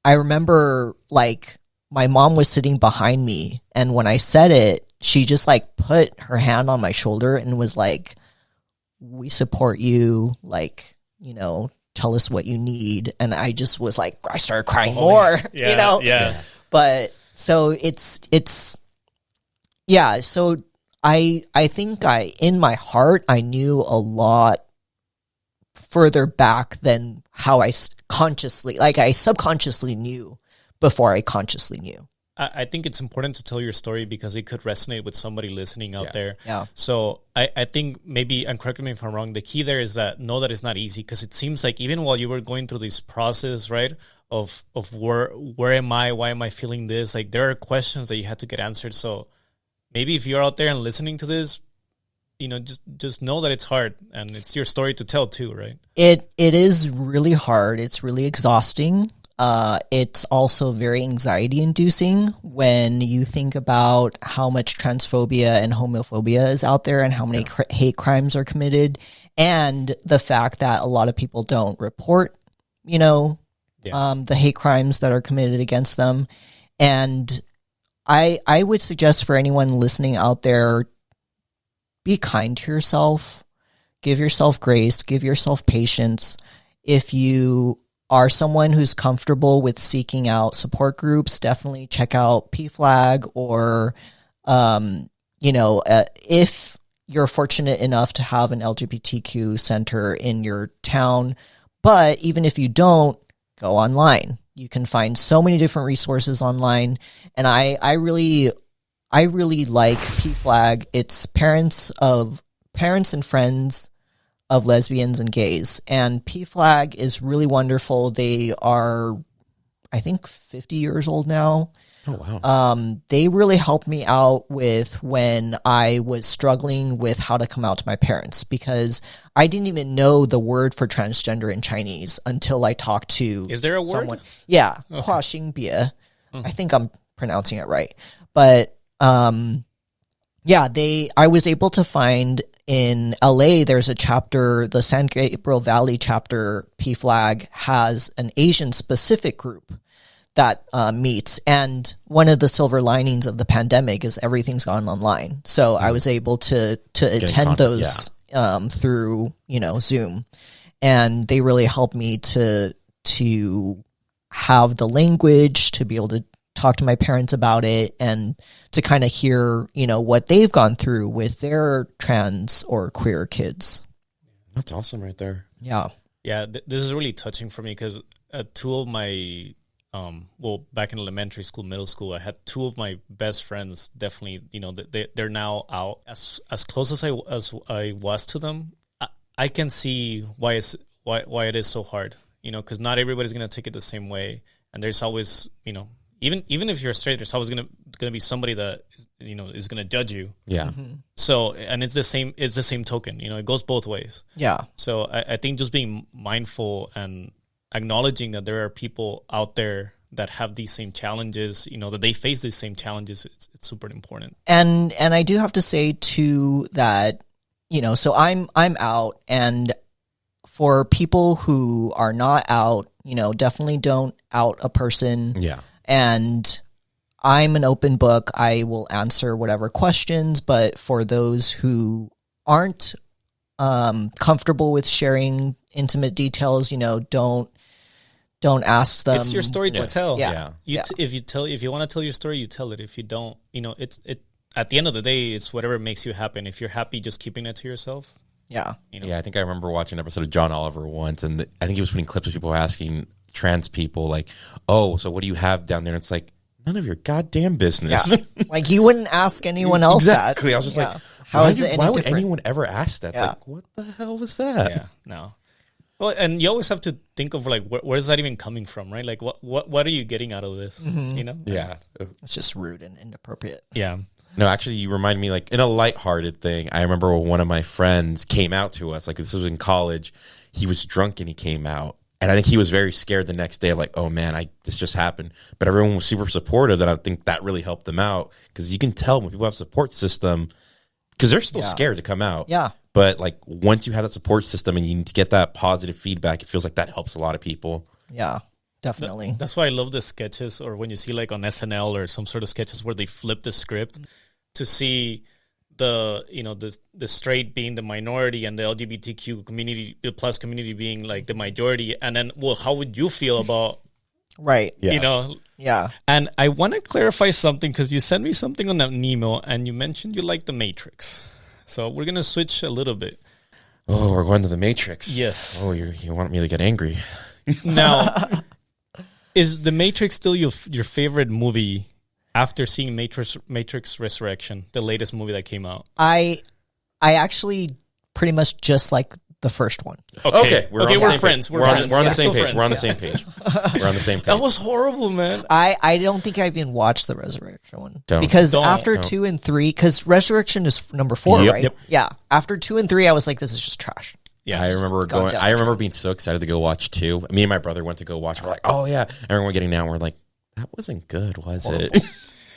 I remember like my mom was sitting behind me, and when I said it, she just like put her hand on my shoulder and was like, "We support you, like, you know, tell us what you need." And I just was like, I started crying more, Yeah, you know? Yeah. But so yeah, so I think in my heart, I knew a lot further back than how I consciously, like I subconsciously knew before I consciously knew. I think it's important to tell your story because it could resonate with somebody listening out there. Yeah. So I think maybe, and correct me if I'm wrong, the key there is that know that it's not easy, because it seems like even while you were going through this process, right, of where am I, why am I feeling this, like there are questions that you had to get answered. So maybe if you're out there and listening to this, you know, just know that it's hard, and it's your story to tell too, right? It is really hard. It's really exhausting. It's also very anxiety inducing when you think about how much transphobia and homophobia is out there and how many hate crimes are committed, and the fact that a lot of people don't report, you know, the hate crimes that are committed against them. And I would suggest for anyone listening out there, be kind to yourself, give yourself grace, give yourself patience. If you are someone who's comfortable with seeking out support groups, definitely check out PFLAG, or, you know, if you're fortunate enough to have an LGBTQ center in your town. But even if you don't, go online. You can find so many different resources online. And I really like PFLAG. It's parents and friends of lesbians and gays. And PFLAG is really wonderful. They are, I think, 50 years old now. Oh, wow. They really helped me out with when I was struggling with how to come out to my parents, because I didn't even know the word for transgender in Chinese until I talked to Is there a someone. word? Yeah. Okay. 跨性别. I think I'm pronouncing it right. But yeah, I was able to find in LA, there's a chapter, the San Gabriel Valley chapter, PFLAG has an Asian specific group that meets. And one of the silver linings of the pandemic is everything's gone online. So I was able to attend those through, you know, Zoom. And they really helped me to have the language to be able to talk to my parents about it, and to kind of hear, you know, what they've gone through with their trans or queer kids. That's awesome right there. Yeah. Yeah, this is really touching for me because two of my, well, back in elementary school, middle school, I had two of my best friends. Definitely, you know, they're now out. As close as I was to them, I can see why it is so hard. You know, because not everybody's gonna take it the same way, and there's always, you know, even if you're straight, there's always gonna be somebody that, you know, is gonna judge you. Yeah. Mm-hmm. So, and it's the same token. You know, it goes both ways. Yeah. So I think just being mindful and acknowledging that there are people out there that have these same challenges, you know, that they face these same challenges, it's super important. And I do have to say too that, you know, so I'm out, and for people who are not out, you know, definitely don't out a person. Yeah. And I'm an open book. I will answer whatever questions, but for those who aren't comfortable with sharing intimate details, you know, don't ask them. It's your story to tell. Yeah. If you want to tell your story, you tell it. If you don't, you know, it at the end of the day, it's whatever makes you happy. If you're happy just keeping it to yourself. Yeah. You know? Yeah, I think I remember watching an episode of John Oliver once, and I think he was putting clips of people asking trans people, like, oh, so what do you have down there? And it's like, none of your goddamn business. Yeah. Like, you wouldn't ask anyone else exactly. that. I was just like, how is it any why would different? anyone ever ask that? It's like, what the hell was that? Yeah, no. Well, and you always have to think of, like, where is that even coming from, right? Like, what are you getting out of this? Mm-hmm. You know? Yeah. It's just rude and inappropriate. Yeah. No, actually, you remind me, like, in a lighthearted thing, I remember when one of my friends came out to us, like, this was in college. He was drunk and he came out, And I think he was very scared the next day, like, oh man, this just happened. But everyone was super supportive, and I think that really helped them out, because you can tell when people have a support system, because they're still scared to come out. Yeah. But like once you have that support system and you get that positive feedback, it feels like that helps a lot of people. Yeah, definitely. That's why I love the sketches, or when you see like on SNL or some sort of sketches where they flip the script to see the straight being the minority and the LGBTQ community, the plus community being like the majority, and then, well, how would you feel about right? Yeah. Yeah. And I want to clarify something, because you sent me something on that Nemo, and you mentioned you like The Matrix. So we're gonna switch a little bit. Oh, we're going to The Matrix. Yes. Oh, you want me to get angry? Now, is The Matrix still your favorite movie after seeing Matrix Resurrection, the latest movie that came out? I actually pretty much just like the first one. Okay, we're friends. We're on the same page. We're on the same page. We're on the same page. That was horrible, man. I don't think I've even watched the Resurrection one. Don't. After 2 and 3, because Resurrection is number 4, Yep, right? yep. Yeah. After 2 and 3, I was like, this is just trash. Yeah, I remember being so excited to go watch 2. Me and my brother went to go watch. We're like, oh yeah. Everyone we're getting down. We're like, that wasn't good, was it?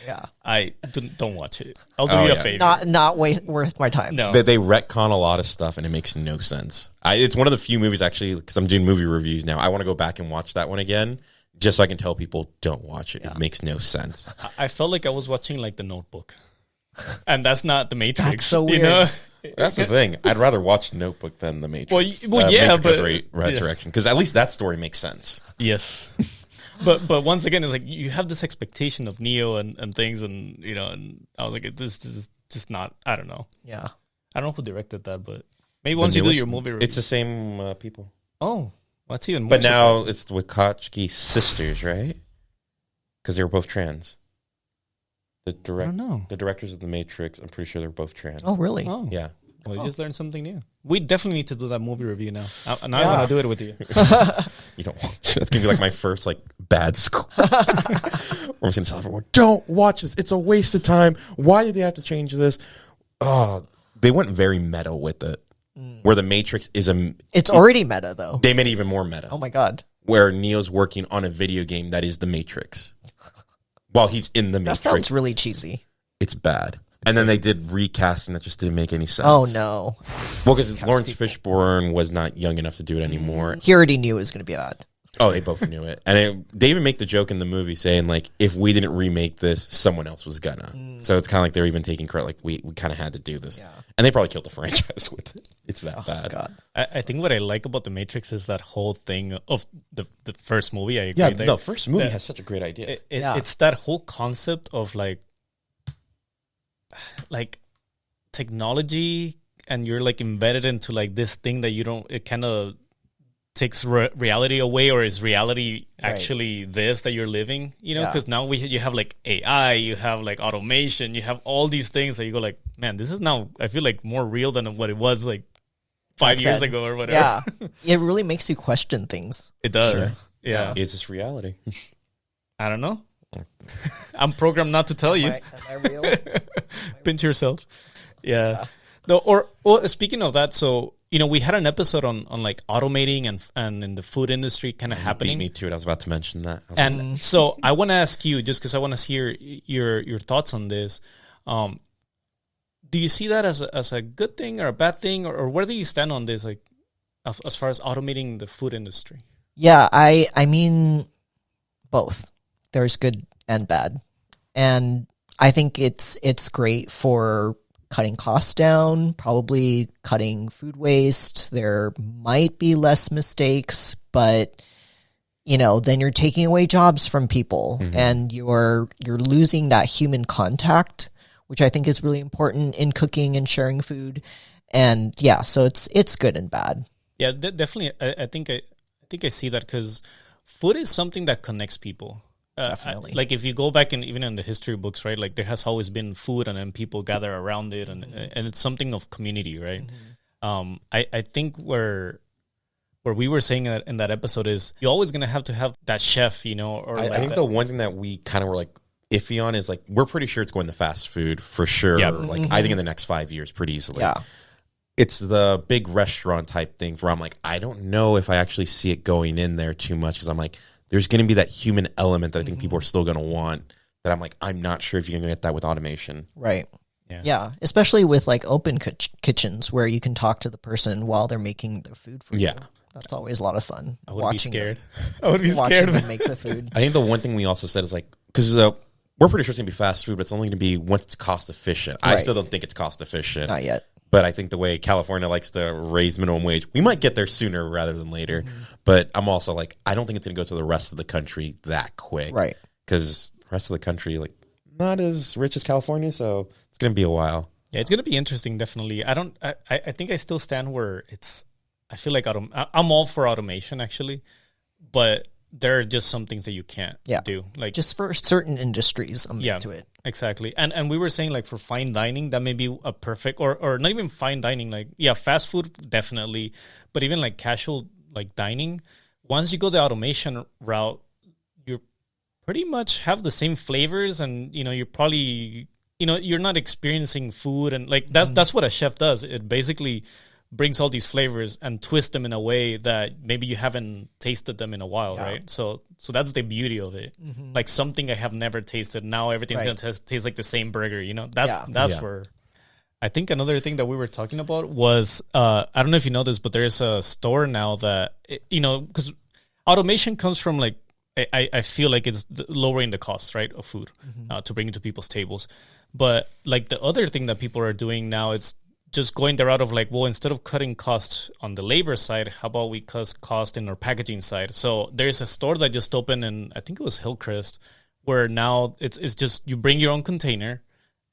Yeah. I don't watch it. I'll do you a favor. Not worth my time. No. They retcon a lot of stuff, and it makes no sense. It's one of the few movies, actually, because I'm doing movie reviews now. I want to go back and watch that one again, just so I can tell people, don't watch it. Yeah. It makes no sense. I felt like I was watching like The Notebook, and that's not The Matrix. That's so weird. You know? That's the thing. I'd rather watch The Notebook than The Matrix. Well, yeah, Matrix Resurrection, because at least that story makes sense. Yes. But once again, it's like you have this expectation of Neo and things, and and I was like, this is just not. I don't know. Yeah, I don't know who directed that, but maybe once you do your movie review, it's the same people. Oh, that's even more. But now it's the Wachowski sisters, right? Because they were both trans. I don't know. The directors of The Matrix, I'm pretty sure they're both trans. Oh, really? Oh, yeah. Well, you just learned something new. We definitely need to do that movie review now. I want to do it with you. You don't want that's going to be like my first bad score. I'm just going to tell everyone, don't watch this. It's a waste of time. Why did they have to change this? Oh, they went very meta with it. Where The Matrix is It's already meta, though. They made it even more meta. Oh, my God. Where Neo's working on a video game that is The Matrix. While he's in The Matrix. That sounds really cheesy. It's bad. And then they did recasting that just didn't make any sense. Oh, no. Well, because Lawrence Fishburne was not young enough to do it anymore. He already knew it was going to be bad. Oh, they both knew it. And they even make the joke in the movie saying, if we didn't remake this, someone else was gonna. So it's kind of like they're even taking credit, we kind of had to do this. Yeah. And they probably killed the franchise with it. It's that bad. God. I think what I like about The Matrix is that whole thing of the first movie. I agree. Yeah, there. the first movie has such a great idea. It's that whole concept of like technology, and you're embedded into this thing that you don't. It kind of takes reality away, or is reality actually this that you're living? Because now you have AI, you have automation, you have all these things that you go man, this is now I feel more real than what it was 5 years ago or whatever. Yeah, it really makes you question things. It does. Sure. Yeah. Is this reality? I don't know. I'm programmed not to tell you. Am I real? Pinch yourself. Yeah. No. Or speaking of that, so we had an episode on automating and in the food industry kind of happening. Beat me to it. I was about to mention that. And so I want to ask you, just because I want to hear your thoughts on this. Do you see that as a good thing or a bad thing, or where do you stand on this, as far as automating the food industry? Yeah, I mean, both. There's good and bad, and I think it's great for cutting costs down, probably cutting food waste. There might be less mistakes, but then you're taking away jobs from people, and you're losing that human contact, which I think is really important in cooking and sharing food. And yeah, so it's good and bad. Yeah, definitely. I think I see that, because food is something that connects people. Definitely. If you go back and even in the history books, right? There has always been food, and then people gather around it, and it's something of community, right? I think where we were saying in that episode is you're always gonna have to have that chef, or I think the one thing that we kind of were iffy on is we're pretty sure it's going to fast food for sure. Yeah. I think in the next 5 years, pretty easily. Yeah. it's the big restaurant type things where I'm like, I don't know if I actually see it going in there too much because I'm like, there's going to be that human element that I think people are still going to want. That I'm like, I'm not sure if you're going to get that with automation. Right. Yeah. Especially with like open kitchens where you can talk to the person while they're making their food for you. That's always a lot of fun. I would be scared. I would be watching scared them make the food. I think the one thing we also said is like, because we're pretty sure it's going to be fast food, but it's only going to be once it's cost efficient. I still don't think it's cost efficient. Not yet. But I think the way California likes to raise minimum wage, we might get there sooner rather than later. But I'm also like, I don't think it's going to go to the rest of the country that quick. Right. Because the rest of the country, like, not as rich as California, so it's going to be a while. Yeah, it's going to be interesting, definitely. I think I still stand where I feel like I'm all for automation, actually. But there are just some things that you can't do. Like just for certain industries, I'm into it. Exactly. And we were saying like for fine dining, that may be a perfect, or not even fine dining, like, fast food, definitely. But even like casual, like dining, once you go the automation route, you pretty much have the same flavors and, you're probably, you're not experiencing food. And like, that's what a chef does. It basically brings all these flavors and twist them in a way that maybe you haven't tasted them in a while, right? So that's the beauty of it. Like something I have never tasted. Now everything's going to taste like the same burger, That's where... I think another thing that we were talking about was, I don't know if you know this, but there's a store now that, because automation comes from like, I feel like it's lowering the cost, right, of food to bring it to people's tables. But like the other thing that people are doing now, it's just going the route of like, well, instead of cutting cost on the labor side, how about we cut cost in our packaging side? So there's a store that just opened in, I think it was Hillcrest, where now it's just you bring your own container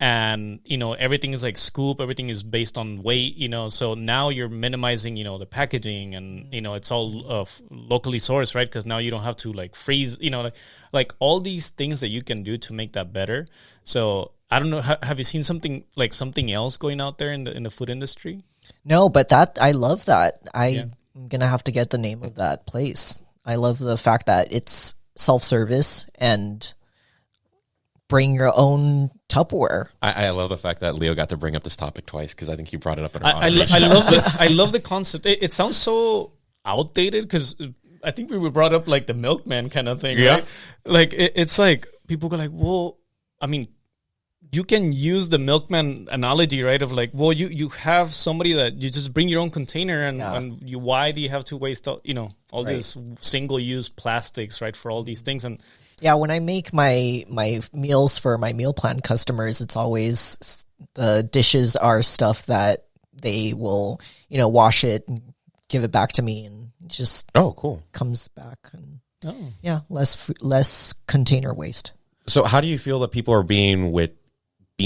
and, everything is like scoop, everything is based on weight, so now you're minimizing, the packaging and, it's all locally sourced, right? Because now you don't have to like freeze, like all these things that you can do to make that better. So I don't know. Have you seen something else going out there in the food industry? No, but I love that. I'm going to have to get the name of that place. I love the fact that it's self-service and bring your own Tupperware. I love the fact that Leo got to bring up this topic twice because I think you brought it up in our I love the concept. It sounds so outdated because I think we brought up like the milkman kind of thing, right? Like it's like people go like, well, I mean, you can use the milkman analogy, right? Of like, well, you have somebody that you just bring your own container and why do you have to waste all these single-use plastics, right? For all these things. And when I make my meals for my meal plan customers, it's always the dishes are stuff that they will, wash it and give it back to me and just cool comes back and less container waste. So how do you feel that people are being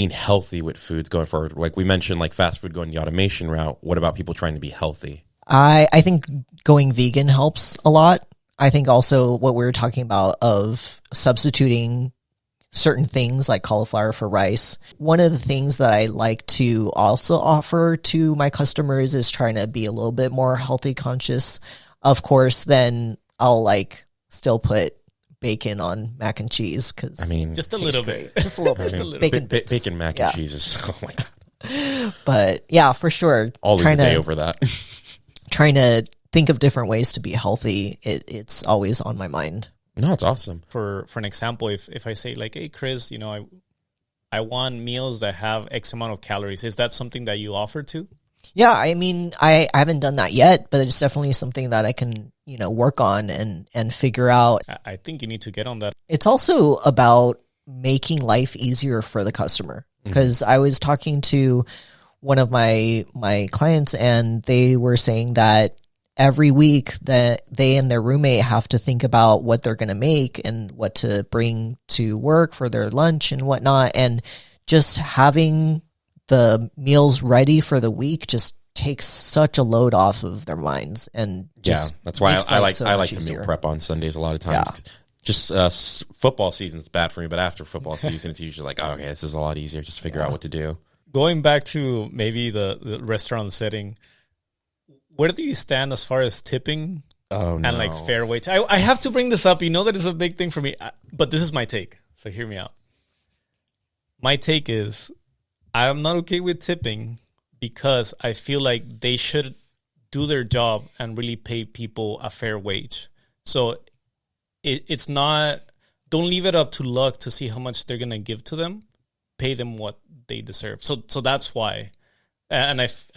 healthy with foods going forward? Like we mentioned, like fast food going the automation route. What about people trying to be healthy? I think going vegan helps a lot. I think also what we were talking about of substituting certain things like cauliflower for rice. One of the things that I like to also offer to my customers is trying to be a little bit more healthy conscious. Of course, then I'll like still put bacon on mac and cheese because just a little bit, just a little bit, bacon mac and cheese is oh my god. But for sure, always a day over that. Trying to think of different ways to be healthy. It's always on my mind. No, it's awesome. For an example, if I say like, hey Chris, I want meals that have X amount of calories. Is that something that you offer to? Yeah, I haven't done that yet, but it's definitely something that I can, work on and figure out. I think you need to get on that. It's also about making life easier for the customer because I was talking to one of my clients and they were saying that every week that they and their roommate have to think about what they're going to make and what to bring to work for their lunch and whatnot. And just having the meals ready for the week just takes such a load off of their minds. And just that's why I like easier. to meal prep on Sundays a lot of times. Just football season's bad for me, but after football season, it's usually like, okay, this is a lot easier. Just figure out what to do. Going back to maybe the restaurant setting, where do you stand as far as tipping and like fair wage? I have to bring this up. You know that is a big thing for me, but this is my take. So hear me out. My take is I'm not okay with tipping because I feel like they should do their job and really pay people a fair wage. So it's not, don't leave it up to luck to see how much they're going to give to them. Pay them what they deserve. So that's why. And this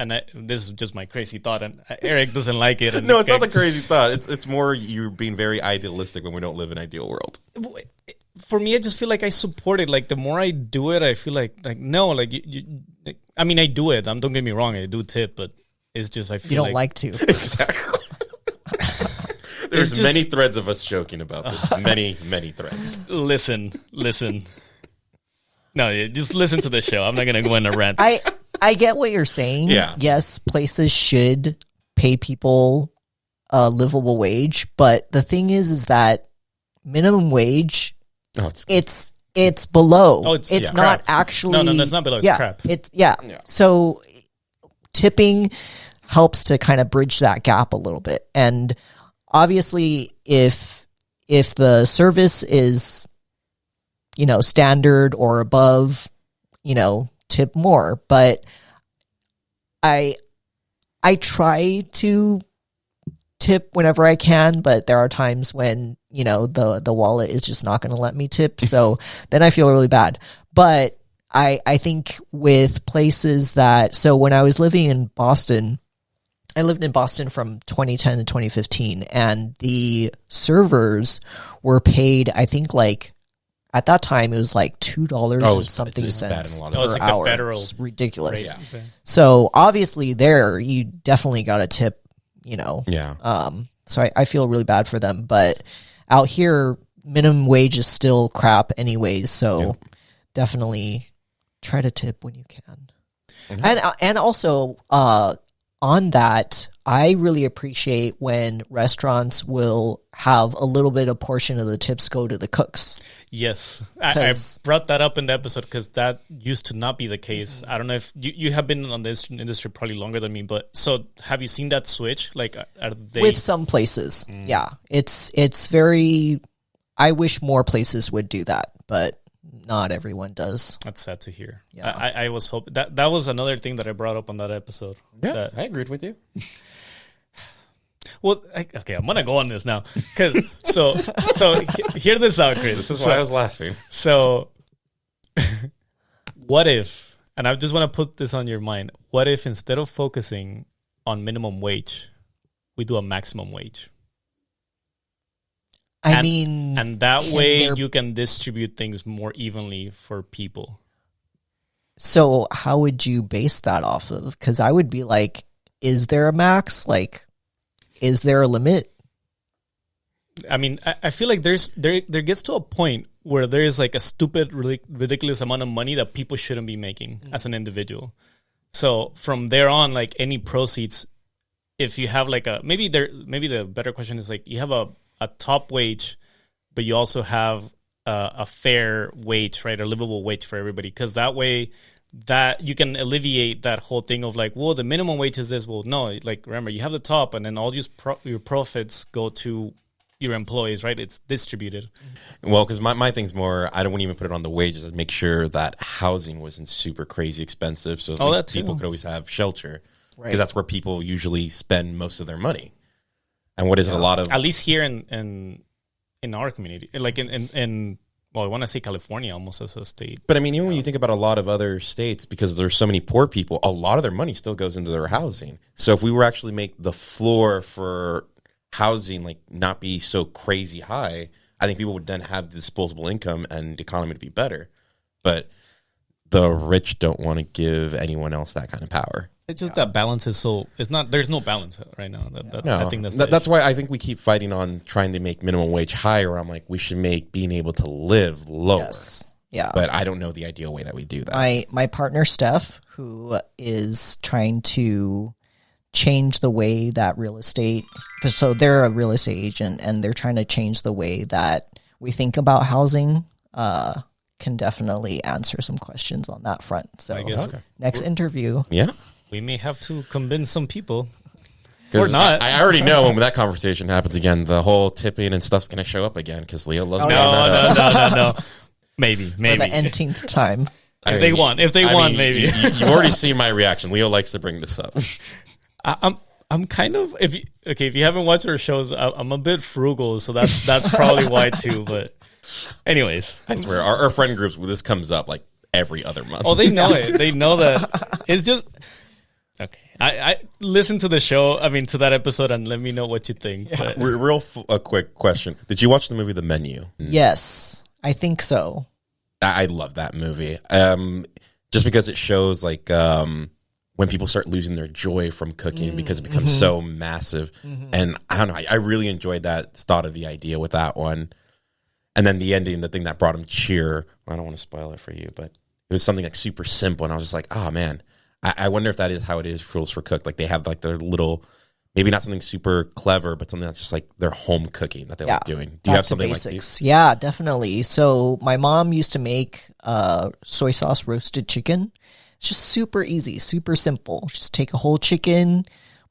is just my crazy thought, and Eric doesn't like it. And no, it's not the crazy thought. It's more you're being very idealistic when we don't live in an ideal world. For me, I just feel like I support it. Like the more I do it, I feel like no, like I mean, I do it. Don't get me wrong, I do tip, but it's just I feel you don't like to. Exactly. There's many threads of us joking about this. Many threads. Listen. No, just listen to the show. I'm not gonna go in a rant. I get what you're saying. Yeah. Yes, places should pay people a livable wage, but the thing is that minimum wage, it's below. Oh, it's not crap. actually. No, it's not below. It's crap. It's So tipping helps to kind of bridge that gap a little bit, and obviously, if the service is, standard or above, tip more. But I try to tip whenever I can, but there are times when the wallet is just not going to let me tip, so then I feel really bad. But I think with places so when I was living in Boston, I lived in Boston from 2010 to 2015, and the servers were paid, I think, like, at that time, it was like $2 and something cents per it's like hour. The federal it's ridiculous. Rate. Yeah. So obviously, there you definitely got a tip. Yeah. So I feel really bad for them, but out here, minimum wage is still crap, anyways. So definitely try to tip when you can. Mm-hmm. And also on that, I really appreciate when restaurants will have a little bit of portion of the tips go to the cooks. Yes, I brought that up in the episode because that used to not be the case. I don't know if you have been on this industry probably longer than me, but so have you seen that switch? Like, are they... With some places, yeah, it's very. I wish more places would do that, but not everyone does. That's sad to hear. Yeah, I was hoping that was another thing that I brought up on that episode. Yeah, I agreed with you. Well, okay, I'm gonna go on this now because so hear this out, Chris. This is why I was laughing. So, what if? And I just want to put this on your mind. What if instead of focusing on minimum wage, we do a maximum wage? And that way you can distribute things more evenly for people. So, how would you base that off of? Because I would be like, is there a max? Like, is there a limit? I mean, I feel like there gets to a point where there is like a stupid, ridiculous amount of money that people shouldn't be making as an individual. So from there on, like any proceeds, if you have like maybe the better question is like you have a top wage, but you also have a fair wage, right? A livable wage for everybody. Because that way that you can alleviate that whole thing of like, well, the minimum wage is this. Well, no, like remember, you have the top and then all your profits go to your employees, right? It's distributed. Well, because my thing's more, I wouldn't even put it on the wages. I'd make sure that housing wasn't super crazy expensive. So at least people could always have shelter. Because that's where people usually spend most of their money. And what is it, a lot of... At least here in our community. Like in well, I want to say California almost as a state. But I mean, even when you think about a lot of other states, because there's so many poor people, a lot of their money still goes into their housing. So if we were actually make the floor for housing like not be so crazy high, I think people would then have disposable income and the economy to be better. But the rich don't want to give anyone else that kind of power. It's just that balance is so... It's not... There's no balance right now. I think that's why I think we keep fighting on trying to make minimum wage higher. I'm like, we should make being able to live lower. Yes. Yeah. But I don't know the ideal way that we do that. My partner, Steph, who is trying to change the way that real estate... So they're a real estate agent, and they're trying to change the way that we think about housing, can definitely answer some questions on that front. So next interview... Yeah. We may have to convince some people. Or not. I already know when that conversation happens again, the whole tipping and stuff's going to show up again because Leo loves No. Maybe. For the nth time. If they want, maybe. You've already seen my reaction. Leo likes to bring this up. I'm kind of if you haven't watched our shows, I'm a bit frugal, so that's probably why too. But anyways, I swear our friend groups, this comes up like every other month. Oh, they know it. They know that it's just okay. I listen to the show. I mean, to that episode, and let me know what you think. Yeah. A quick question: did you watch the movie The Menu? Yes, I think so. I love that movie. Just because it shows like when people start losing their joy from cooking because it becomes so massive. And I don't know, I really enjoyed that thought of the idea with that one. And then the ending, the thing that brought him cheer. I don't want to spoil it for you, but it was something like super simple. And I was just like, oh man, I wonder if that is how it is for Rules for Cook. Like they have like their little, maybe not something super clever, but something that's just like their home cooking that they like doing. Do you have something like this? Yeah, definitely. So my mom used to make soy sauce roasted chicken. It's just super easy, super simple. Just take a whole chicken,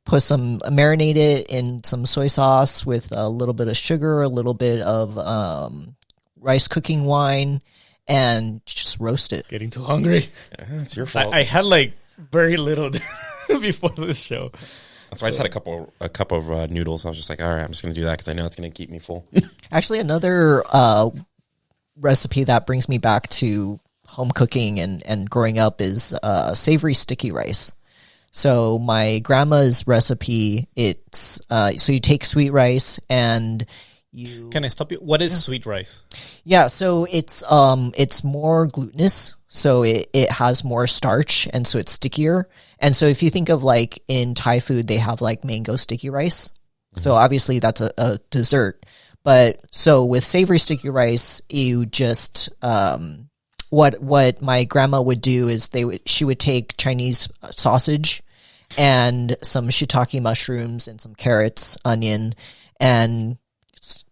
marinate it in some soy sauce with a little bit of sugar, a little bit of rice cooking wine, and just roast it. Getting too hungry. Yeah, it's your fault. I had like very little before this show. That's why I just had a cup of noodles. I was just like, all right, I'm just going to do that because I know it's going to keep me full. Actually, another recipe that brings me back to home cooking and growing up is savory sticky rice. So my grandma's recipe, it's so you take sweet rice and you... Can I stop you? What is sweet rice? Yeah, so it's more glutinous, so it has more starch, and so it's stickier. And so if you think of like in Thai food, they have like mango sticky rice. So obviously that's a dessert. But so with savory sticky rice, you just what my grandma would do is she would take Chinese sausage and some shiitake mushrooms and some carrots, onion, and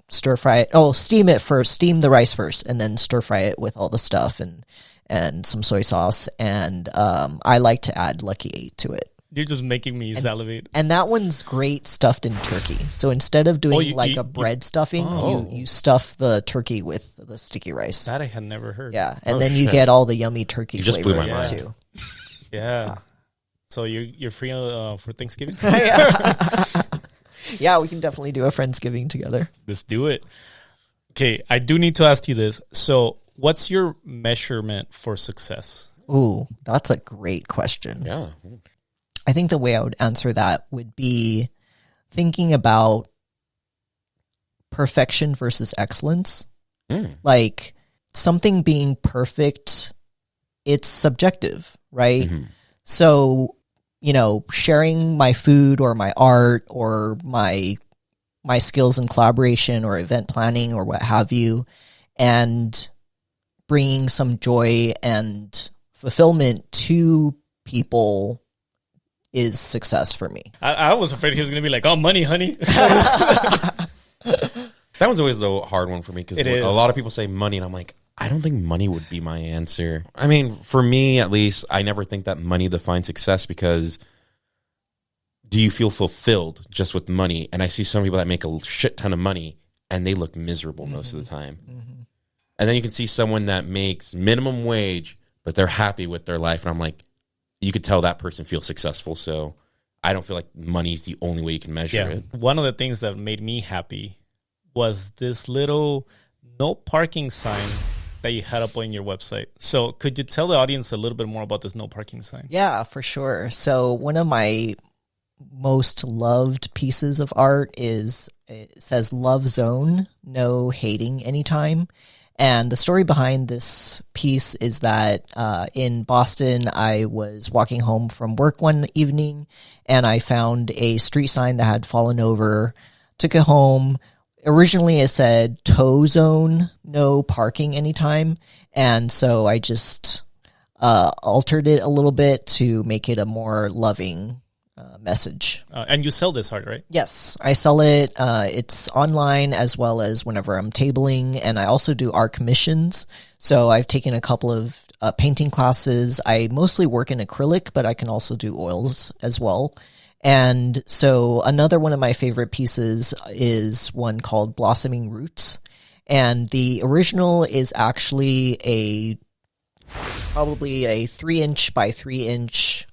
stir fry it. Oh, steam the rice first, and then stir fry it with all the stuff and some soy sauce. And I like to add Lucky 8 to it. You're just making me salivate. And that one's great stuffed in turkey. So instead of doing a bread stuffing, you stuff the turkey with the sticky rice. That I had never heard. Yeah, and then you get all the yummy turkey flavor just blew my mind too. Yeah. So you're free for Thanksgiving? Yeah, we can definitely do a Friendsgiving together. Let's do it. Okay, I do need to ask you this. So what's your measurement for success? Ooh, that's a great question. Yeah. I think the way I would answer that would be thinking about perfection versus excellence. Like something being perfect, it's subjective, right? So, sharing my food or my art or my skills in collaboration or event planning or what have you, and bringing some joy and fulfillment to people is success for me. I was afraid he was going to be like, oh, money, honey. That one's always the hard one for me because a lot of people say money, and I'm like, I don't think money would be my answer. I mean, for me, at least, I never think that money defines success because do you feel fulfilled just with money? And I see some people that make a shit ton of money and they look miserable most of the time. And then you can see someone that makes minimum wage, but they're happy with their life. And I'm like, you could tell that person feels successful. So I don't feel like money's the only way you can measure it. One of the things that made me happy was this little no parking sign that you had up on your website. So could you tell the audience a little bit more about this no parking sign? Yeah, for sure. So one of my most loved pieces of art it says love zone, no hating anytime. And the story behind this piece is that in Boston, I was walking home from work one evening and I found a street sign that had fallen over, took it home. Originally it said tow zone, no parking anytime. And so I just altered it a little bit to make it a more loving message. And you sell this art, right? Yes, I sell it. It's online as well as whenever I'm tabling, and I also do art commissions. So I've taken a couple of painting classes. I mostly work in acrylic, but I can also do oils as well. And so another one of my favorite pieces is one called Blossoming Roots. And the original is actually probably a 3-inch by 3-inch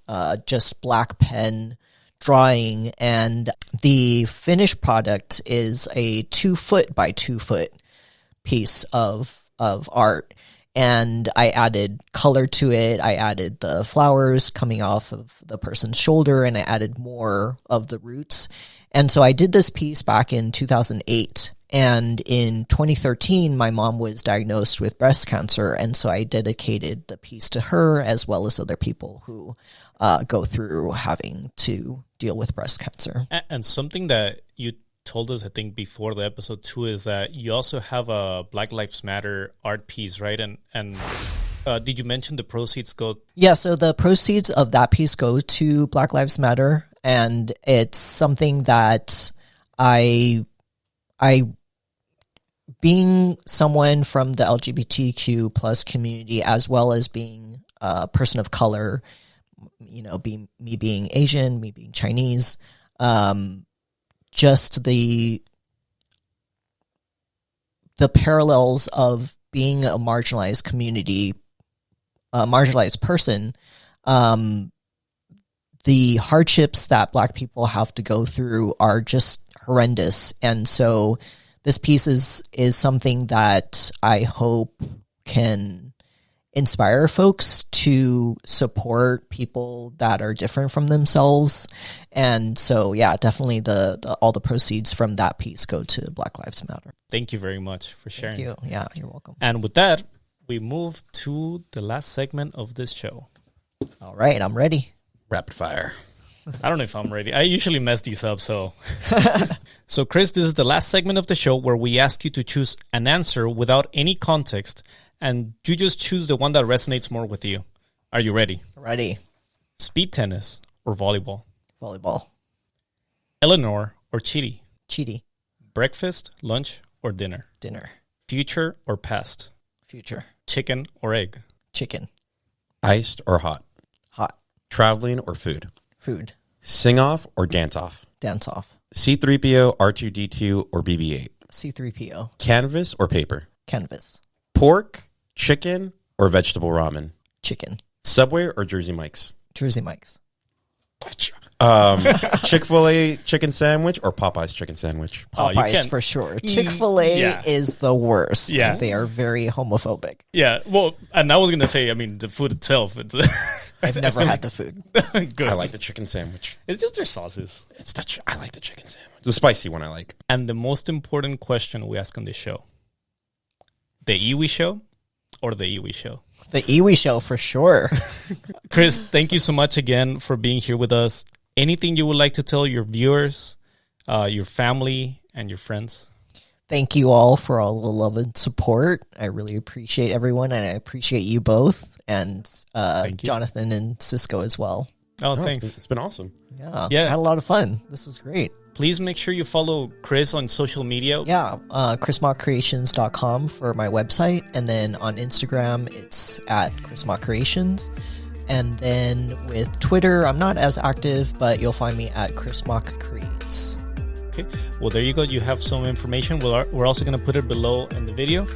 just black pen drawing, and the finished product is a 2-foot by 2-foot piece of art. And I added color to it. I added the flowers coming off of the person's shoulder, and I added more of the roots. And so I did this piece back in 2008. And in 2013, my mom was diagnosed with breast cancer. And so I dedicated the piece to her, as well as other people who go through having to deal with breast cancer. And something that you told us, I think, before the episode too, is that you also have a Black Lives Matter art piece, right? And did you mention the proceeds go? Yeah, so the proceeds of that piece go to Black Lives Matter, and it's something that I being someone from the LGBTQ plus community, as well as being a person of color, you know, me being Asian, me being Chinese, just the parallels of being a marginalized community, a marginalized person, the hardships that Black people have to go through are just horrendous. And so this piece is something that I hope can inspire folks to support people that are different from themselves. And so, yeah, definitely all the proceeds from that piece go to Black Lives Matter. Thank you very much for sharing. Thank you. Yeah, you're welcome. And with that, we move to the last segment of this show. All right, I'm ready. Rapid fire. I don't know if I'm ready. I usually mess these up, so. So, Chris, this is the last segment of the show where we ask you to choose an answer without any context, and you just choose the one that resonates more with you. Are you ready? Ready. Speed tennis or volleyball? Volleyball. Eleanor or Chidi? Chidi. Breakfast, lunch, or dinner? Dinner. Future or past? Future. Chicken or egg? Chicken. Iced or hot? Hot. Traveling or food? Food. Sing off or dance off? Dance off. C3PO, R2D2, or BB-8? C3PO. Canvas or paper? Canvas. Pork, chicken, or vegetable ramen? Chicken. Subway or Jersey Mike's? Jersey Mike's. Chick-fil-A chicken sandwich or Popeye's chicken sandwich? Popeyes for sure. Chick-fil-A is the worst. Yeah. They are very homophobic. Yeah, well, and I was going to say, I mean, the food itself. I've never had the food. Good. I like the chicken sandwich. It's just their sauces. I like the chicken sandwich. The spicy one I like. And the most important question we ask on this show. The Iwi Show or the Iwi Show? The Iwi Show for sure. Chris, thank you so much again for being here with us. Anything you would like to tell your viewers, your family, and your friends? Thank you all for all the love and support. I really appreciate everyone, and I appreciate you both, and Jonathan and Cisco as well. Oh, thanks. It's been awesome. Yeah, I had a lot of fun. This was great. Please make sure you follow Chris on social media. Yeah, chrismokcreations.com for my website. And then on Instagram, it's at chrismokcreations. And then with Twitter, I'm not as active, but you'll find me at chrismokcreations. Okay. Well, there you go. You have some information. We're also going to put it below in the video.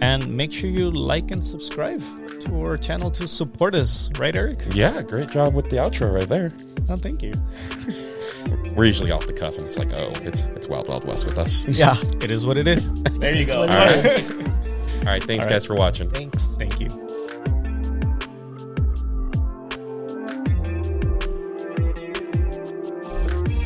And make sure you like and subscribe to our channel to support us. Right, Eric? Yeah, great job with the outro right there. Oh, thank you. We're usually off the cuff, and it's like, oh, it's Wild Wild West with us. Yeah. It is what it is. There you go. All right. All right. Thanks, guys, for watching. Thanks. Thank you.